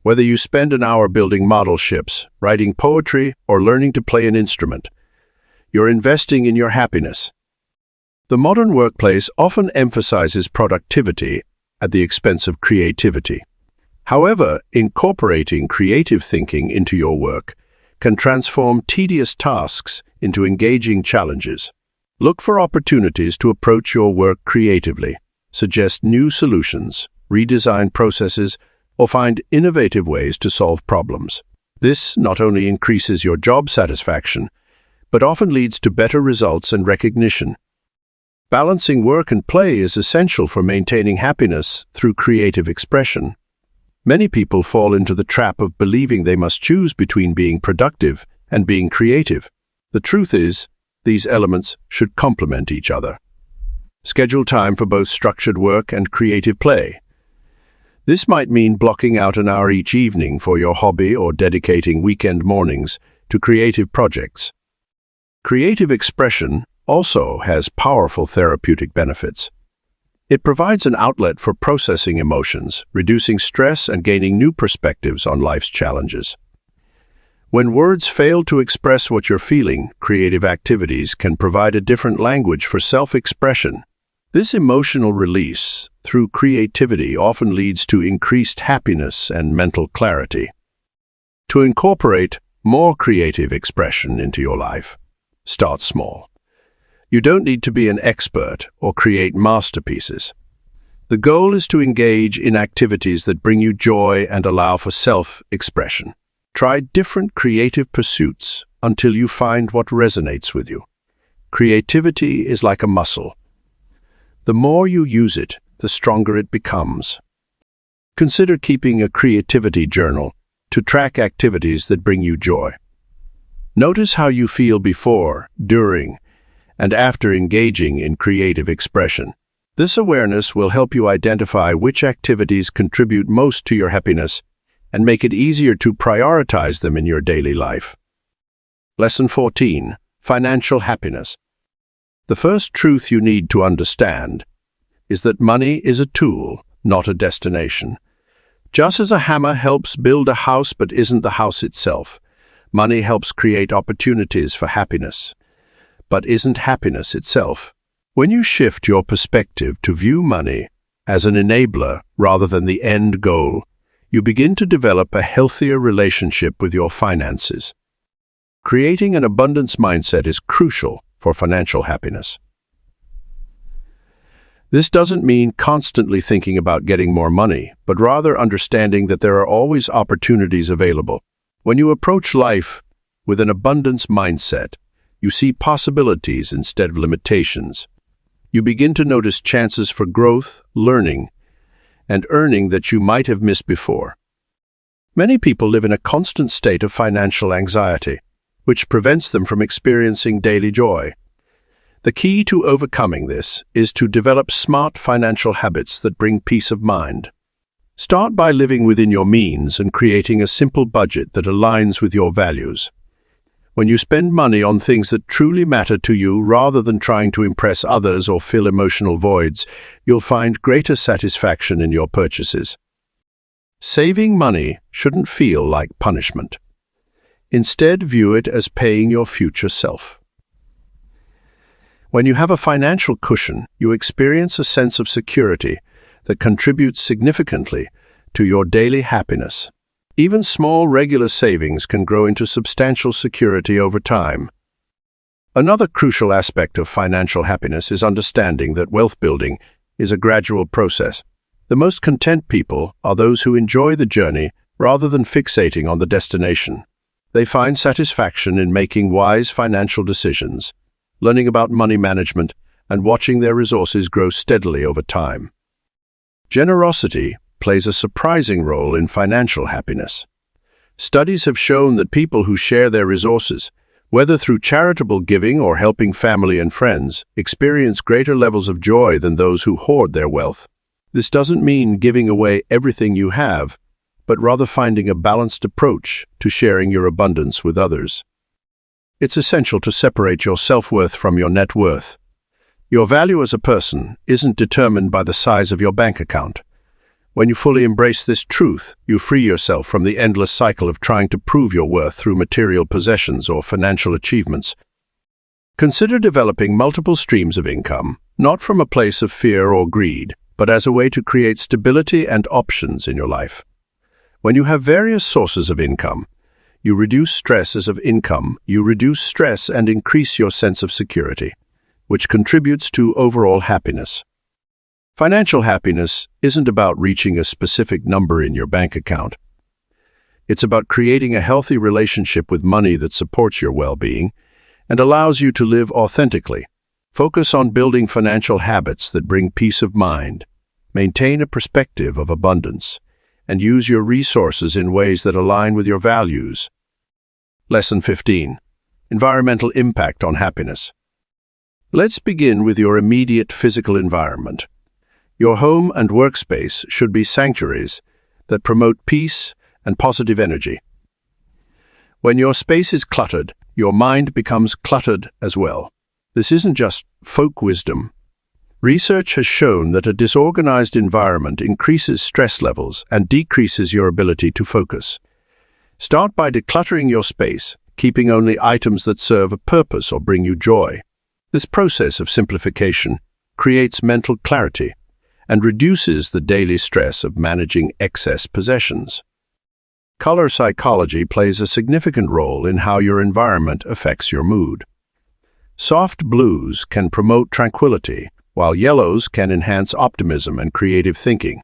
Whether you spend an hour building model ships, writing poetry, or learning to play an instrument, you're investing in your happiness. The modern workplace often emphasizes productivity at the expense of creativity. However, incorporating creative thinking into your work can transform tedious tasks into engaging challenges. Look for opportunities to approach your work creatively, suggest new solutions, redesign processes, or find innovative ways to solve problems. This not only increases your job satisfaction, but often leads to better results and recognition. Balancing work and play is essential for maintaining happiness through creative expression. Many people fall into the trap of believing they must choose between being productive and being creative. The truth is, these elements should complement each other. Schedule time for both structured work and creative play. This might mean blocking out an hour each evening for your hobby or dedicating weekend mornings to creative projects. Creative expression also has powerful therapeutic benefits. It provides an outlet for processing emotions, reducing stress, and gaining new perspectives on life's challenges. When words fail to express what you're feeling, creative activities can provide a different language for self-expression. This emotional release through creativity often leads to increased happiness and mental clarity. To incorporate more creative expression into your life, start small. You don't need to be an expert or create masterpieces. The goal is to engage in activities that bring you joy and allow for self-expression. Try different creative pursuits until you find what resonates with you. Creativity is like a muscle. The more you use it, the stronger it becomes. Consider keeping a creativity journal to track activities that bring you joy. Notice how you feel before, during, and after engaging in creative expression. This awareness will help you identify which activities contribute most to your happiness and make it easier to prioritize them in your daily life. Lesson 14. Financial happiness. The first truth you need to understand is that money is a tool, not a destination. Just as a hammer helps build a house but isn't the house itself, money helps create opportunities for happiness, but isn't happiness itself. When you shift your perspective to view money as an enabler rather than the end goal, you begin to develop a healthier relationship with your finances. Creating an abundance mindset is crucial for financial happiness. This doesn't mean constantly thinking about getting more money, but rather understanding that there are always opportunities available. When you approach life with an abundance mindset, you see possibilities instead of limitations. You begin to notice chances for growth, learning, and earning that you might have missed before. Many people live in a constant state of financial anxiety, which prevents them from experiencing daily joy. The key to overcoming this is to develop smart financial habits that bring peace of mind. Start by living within your means and creating a simple budget that aligns with your values. When you spend money on things that truly matter to you rather than trying to impress others or fill emotional voids, you'll find greater satisfaction in your purchases. Saving money shouldn't feel like punishment. Instead, view it as paying your future self. When you have a financial cushion, you experience a sense of security that contributes significantly to your daily happiness. Even small, regular savings can grow into substantial security over time. Another crucial aspect of financial happiness is understanding that wealth building is a gradual process. The most content people are those who enjoy the journey rather than fixating on the destination. They find satisfaction in making wise financial decisions, learning about money management, and watching their resources grow steadily over time. Generosity plays a surprising role in financial happiness. Studies have shown that people who share their resources, whether through charitable giving or helping family and friends, experience greater levels of joy than those who hoard their wealth. This doesn't mean giving away everything you have, but rather finding a balanced approach to sharing your abundance with others. It's essential to separate your self-worth from your net worth. Your value as a person isn't determined by the size of your bank account. When you fully embrace this truth, you free yourself from the endless cycle of trying to prove your worth through material possessions or financial achievements. Consider developing multiple streams of income, not from a place of fear or greed, but as a way to create stability and options in your life. When you have various sources of income, you reduce stress and increase your sense of security, which contributes to overall happiness. Financial happiness isn't about reaching a specific number in your bank account. It's about creating a healthy relationship with money that supports your well-being and allows you to live authentically. Focus on building financial habits that bring peace of mind, maintain a perspective of abundance, and use your resources in ways that align with your values. Lesson 15. Environmental impact on happiness. Let's begin with your immediate physical environment. Your home and workspace should be sanctuaries that promote peace and positive energy. When your space is cluttered, your mind becomes cluttered as well. This isn't just folk wisdom. Research has shown that a disorganized environment increases stress levels and decreases your ability to focus. Start by decluttering your space, keeping only items that serve a purpose or bring you joy. This process of simplification creates mental clarity and reduces the daily stress of managing excess possessions. Color psychology plays a significant role in how your environment affects your mood. Soft blues can promote tranquility, while yellows can enhance optimism and creative thinking.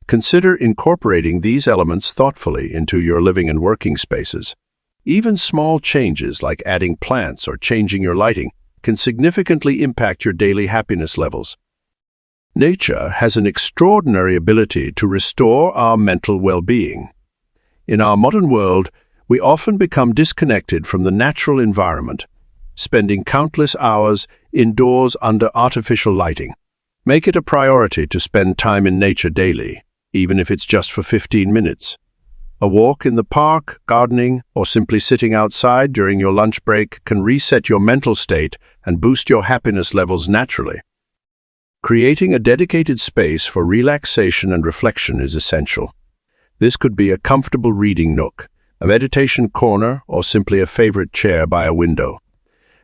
Consider incorporating these elements thoughtfully into your living and working spaces. Even small changes like adding plants or changing your lighting can significantly impact your daily happiness levels. Nature has an extraordinary ability to restore our mental well-being. In our modern world, we often become disconnected from the natural environment, spending countless hours indoors under artificial lighting. Make it a priority to spend time in nature daily, even if it's just for 15 minutes. A walk in the park, gardening, or simply sitting outside during your lunch break can reset your mental state and boost your happiness levels naturally. Creating a dedicated space for relaxation and reflection is essential. This could be a comfortable reading nook, a meditation corner, or simply a favorite chair by a window.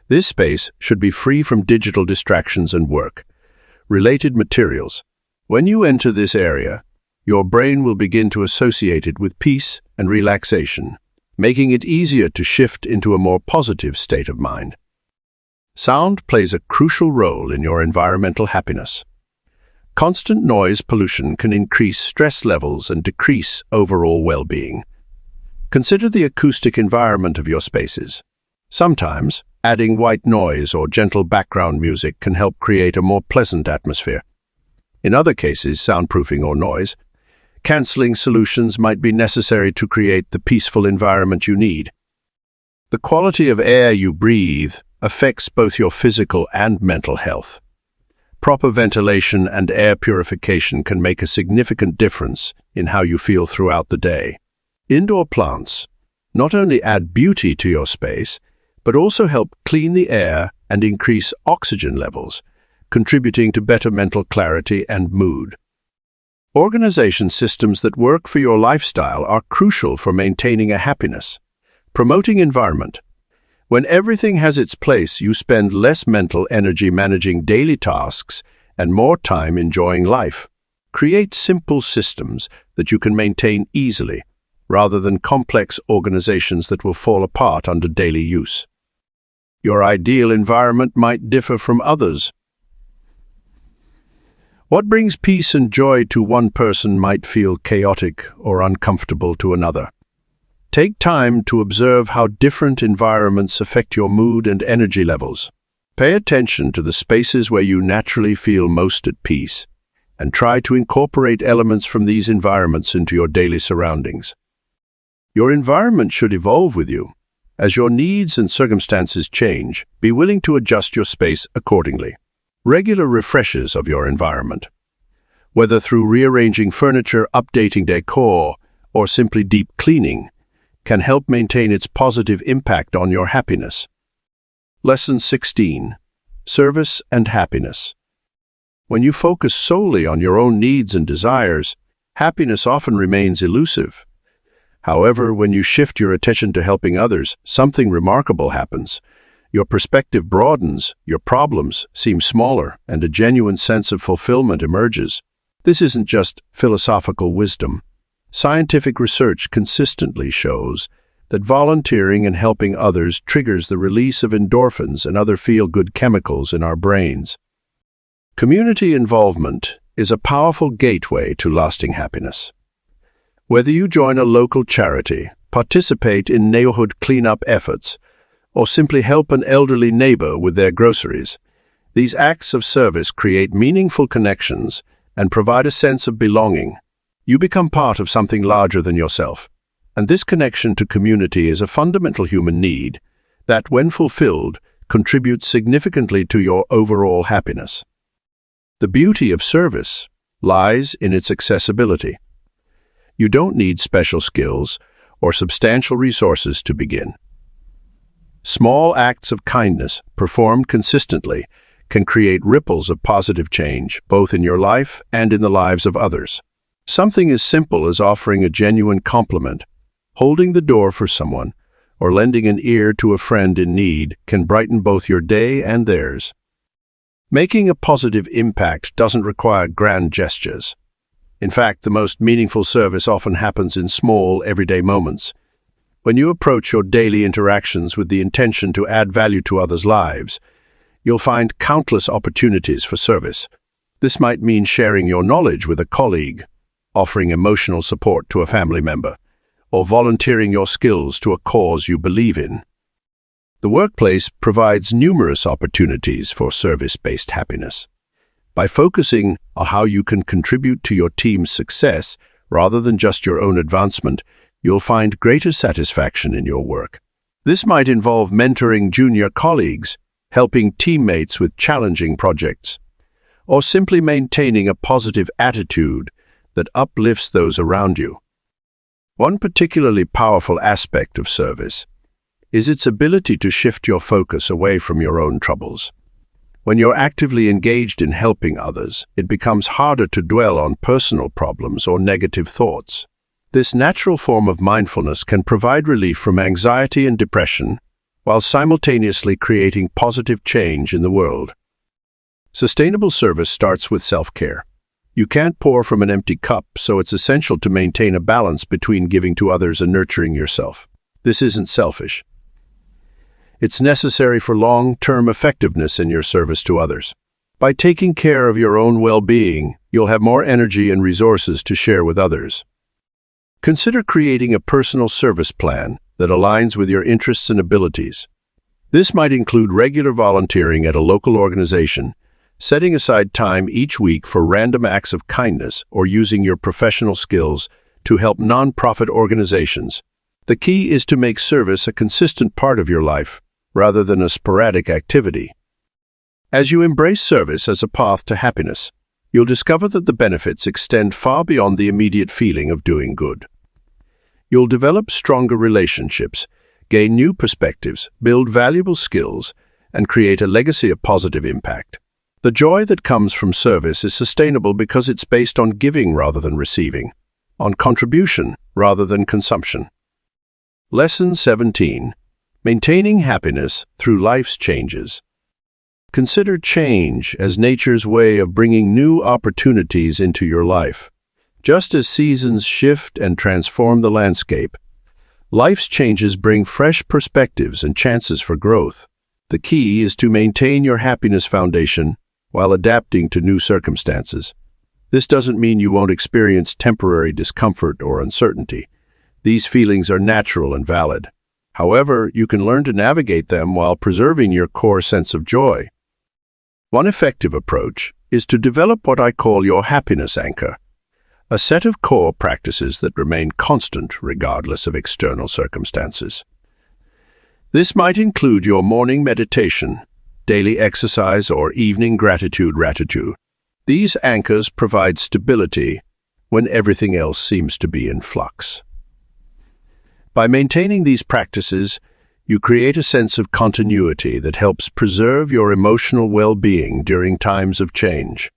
This space should be free from digital distractions and work-related materials. When you enter this area, your brain will begin to associate it with peace and relaxation, making it easier to shift into a more positive state of mind. Sound plays a crucial role in your environmental happiness. Constant noise pollution can increase stress levels and decrease overall well-being. Consider the acoustic environment of your spaces. Sometimes, adding white noise or gentle background music can help create a more pleasant atmosphere. In other cases, soundproofing or noise cancelling solutions might be necessary to create the peaceful environment you need. The quality of air you breathe affects both your physical and mental health. Proper ventilation and air purification can make a significant difference in how you feel throughout the day. Indoor plants not only add beauty to your space, but also help clean the air and increase oxygen levels, contributing to better mental clarity and mood. Organization systems that work for your lifestyle are crucial for maintaining a happiness. Promoting environment. When everything has its place, you spend less mental energy managing daily tasks and more time enjoying life. Create simple systems that you can maintain easily, rather than complex organizations that will fall apart under daily use. Your ideal environment might differ from others. What brings peace and joy to one person might feel chaotic or uncomfortable to another. Take time to observe how different environments affect your mood and energy levels. Pay attention to the spaces where you naturally feel most at peace, and try to incorporate elements from these environments into your daily surroundings. Your environment should evolve with you. As your needs and circumstances change, be willing to adjust your space accordingly. Regular refreshes of your environment, whether through rearranging furniture, updating decor, or simply deep cleaning, can help maintain its positive impact on your happiness. Lesson 16. Service and happiness. When you focus solely on your own needs and desires, happiness often remains elusive. However, when you shift your attention to helping others, something remarkable happens. Your perspective broadens, your problems seem smaller, and a genuine sense of fulfillment emerges. This isn't just philosophical wisdom. Scientific research consistently shows that volunteering and helping others triggers the release of endorphins and other feel-good chemicals in our brains. Community involvement is a powerful gateway to lasting happiness. Whether you join a local charity, participate in neighborhood cleanup efforts, or simply help an elderly neighbor with their groceries, these acts of service create meaningful connections and provide a sense of belonging. You become part of something larger than yourself, and this connection to community is a fundamental human need that, when fulfilled, contributes significantly to your overall happiness. The beauty of service lies in its accessibility. You don't need special skills or substantial resources to begin. Small acts of kindness, performed consistently, can create ripples of positive change, both in your life and in the lives of others. Something as simple as offering a genuine compliment, holding the door for someone, or lending an ear to a friend in need can brighten both your day and theirs. Making a positive impact doesn't require grand gestures. In fact, the most meaningful service often happens in small, everyday moments. When you approach your daily interactions with the intention to add value to others' lives, you'll find countless opportunities for service. This might mean sharing your knowledge with a colleague, offering emotional support to a family member, or volunteering your skills to a cause you believe in. The workplace provides numerous opportunities for service-based happiness. By focusing on how you can contribute to your team's success rather than just your own advancement, you'll find greater satisfaction in your work. This might involve mentoring junior colleagues, helping teammates with challenging projects, or simply maintaining a positive attitude that uplifts those around you. One particularly powerful aspect of service is its ability to shift your focus away from your own troubles. When you're actively engaged in helping others, it becomes harder to dwell on personal problems or negative thoughts. This natural form of mindfulness can provide relief from anxiety and depression, while simultaneously creating positive change in the world. Sustainable service starts with self-care. You can't pour from an empty cup, so it's essential to maintain a balance between giving to others and nurturing yourself. This isn't selfish. It's necessary for long-term effectiveness in your service to others. By taking care of your own well-being, you'll have more energy and resources to share with others. Consider creating a personal service plan that aligns with your interests and abilities. This might include regular volunteering at a local organization, setting aside time each week for random acts of kindness, or using your professional skills to help nonprofit organizations. The key is to make service a consistent part of your life, rather than a sporadic activity. As you embrace service as a path to happiness, you'll discover that the benefits extend far beyond the immediate feeling of doing good. You'll develop stronger relationships, gain new perspectives, build valuable skills, and create a legacy of positive impact. The joy that comes from service is sustainable because it's based on giving rather than receiving, on contribution rather than consumption. Lesson 17. Maintaining happiness through life's changes. Consider change as nature's way of bringing new opportunities into your life. Just as seasons shift and transform the landscape, life's changes bring fresh perspectives and chances for growth. The key is to maintain your happiness foundation while adapting to new circumstances. This doesn't mean you won't experience temporary discomfort or uncertainty. These feelings are natural and valid. However, you can learn to navigate them while preserving your core sense of joy. One effective approach is to develop what I call your happiness anchor, a set of core practices that remain constant regardless of external circumstances. This might include your morning meditation, daily exercise, or evening gratitude. These anchors provide stability when everything else seems to be in flux. By maintaining these practices, you create a sense of continuity that helps preserve your emotional well-being during times of change.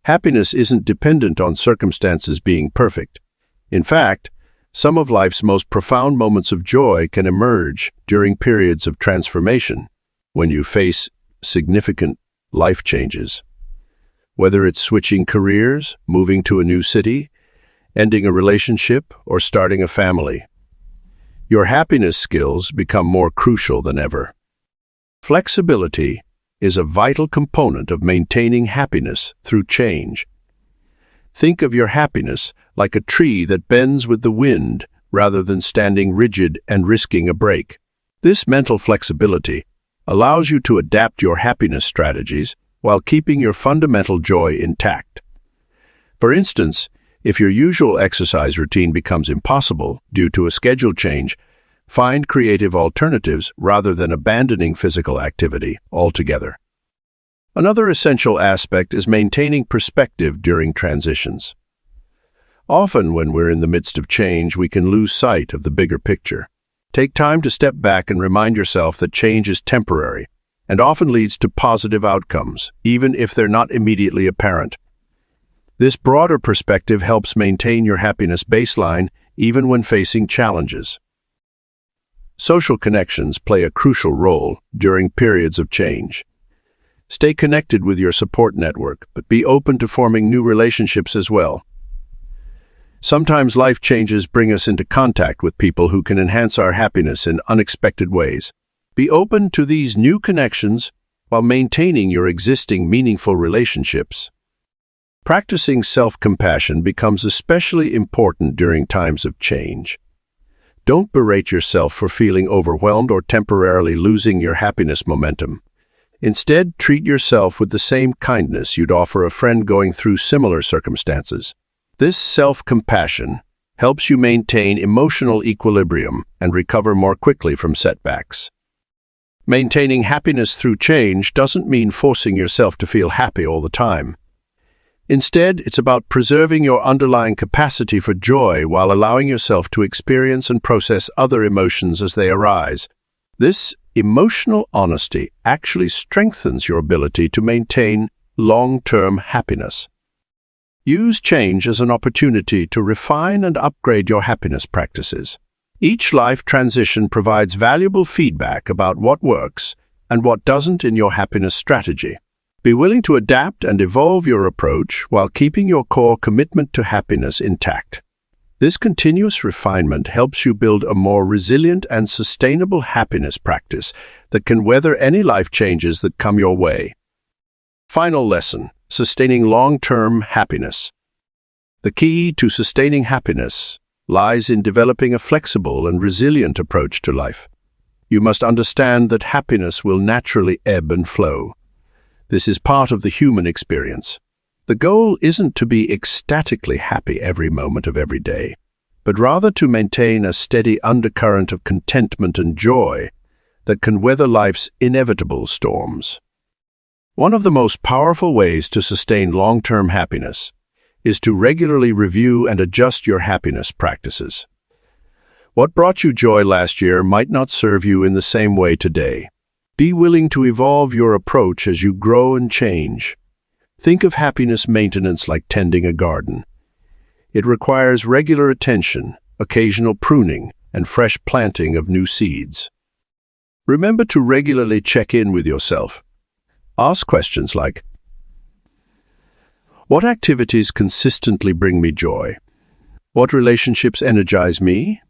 Happiness isn't dependent on circumstances being perfect. In fact, some of life's most profound moments of joy can emerge during periods of transformation, when you face significant life changes. Whether it's switching careers, moving to a new city, ending a relationship, or starting a family, your happiness skills become more crucial than ever. Flexibility is a vital component of maintaining happiness through change. Think of your happiness like a tree that bends with the wind rather than standing rigid and risking a break. This mental flexibility allows you to adapt your happiness strategies while keeping your fundamental joy intact. For instance, if your usual exercise routine becomes impossible due to a schedule change, find creative alternatives rather than abandoning physical activity altogether. Another essential aspect is maintaining perspective during transitions. Often when we're in the midst of change, we can lose sight of the bigger picture. Take time to step back and remind yourself that change is temporary and often leads to positive outcomes, even if they're not immediately apparent. This broader perspective helps maintain your happiness baseline even when facing challenges. Social connections play a crucial role during periods of change. Stay connected with your support network, but be open to forming new relationships as well. Sometimes life changes bring us into contact with people who can enhance our happiness in unexpected ways. Be open to these new connections while maintaining your existing meaningful relationships. Practicing self-compassion becomes especially important during times of change. Don't berate yourself for feeling overwhelmed or temporarily losing your happiness momentum. Instead, treat yourself with the same kindness you'd offer a friend going through similar circumstances. This self-compassion helps you maintain emotional equilibrium and recover more quickly from setbacks. Maintaining happiness through change doesn't mean forcing yourself to feel happy all the time. Instead, it's about preserving your underlying capacity for joy while allowing yourself to experience and process other emotions as they arise. This emotional honesty actually strengthens your ability to maintain long-term happiness. Use change as an opportunity to refine and upgrade your happiness practices. Each life transition provides valuable feedback about what works and what doesn't in your happiness strategy. Be willing to adapt and evolve your approach while keeping your core commitment to happiness intact. This continuous refinement helps you build a more resilient and sustainable happiness practice that can weather any life changes that come your way. Final lesson: sustaining long-term happiness. The key to sustaining happiness lies in developing a flexible and resilient approach to life. You must understand that happiness will naturally ebb and flow. This is part of the human experience. The goal isn't to be ecstatically happy every moment of every day, but rather to maintain a steady undercurrent of contentment and joy that can weather life's inevitable storms. One of the most powerful ways to sustain long-term happiness is to regularly review and adjust your happiness practices. What brought you joy last year might not serve you in the same way today. Be willing to evolve your approach as you grow and change. Think of happiness maintenance like tending a garden. It requires regular attention, occasional pruning, and fresh planting of new seeds. Remember to regularly check in with yourself. Ask questions like, what activities consistently bring me joy? What relationships energize me?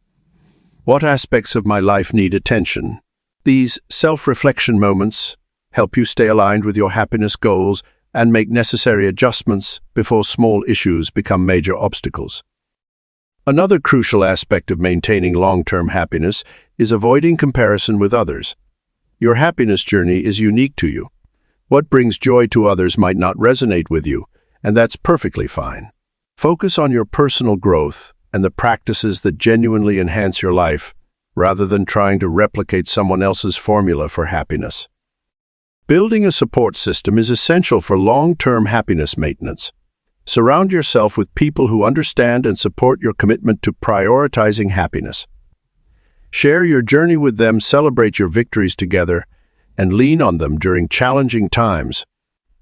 What aspects of my life need attention? These self-reflection moments help you stay aligned with your happiness goals and make necessary adjustments before small issues become major obstacles. Another crucial aspect of maintaining long-term happiness is avoiding comparison with others. Your happiness journey is unique to you. What brings joy to others might not resonate with you, and that's perfectly fine. Focus on your personal growth and the practices that genuinely enhance your life, rather than trying to replicate someone else's formula for happiness. Building a support system is essential for long-term happiness maintenance. Surround yourself with people who understand and support your commitment to prioritizing happiness. Share your journey with them, celebrate your victories together, and lean on them during challenging times.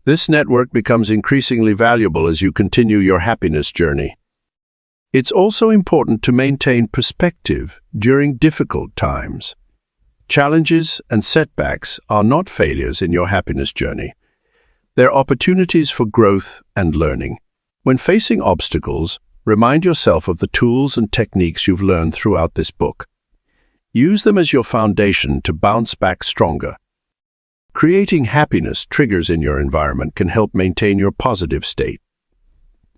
This network becomes increasingly valuable as you continue your happiness journey. It's also important to maintain perspective during difficult times. Challenges and setbacks are not failures in your happiness journey. They're opportunities for growth and learning. When facing obstacles, remind yourself of the tools and techniques you've learned throughout this book. Use them as your foundation to bounce back stronger. Creating happiness triggers in your environment can help maintain your positive state.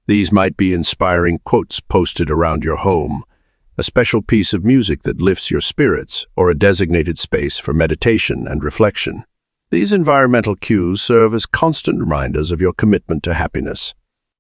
These might be inspiring quotes posted around your home, a special piece of music that lifts your spirits, or a designated space for meditation and reflection. These environmental cues serve as constant reminders of your commitment to happiness.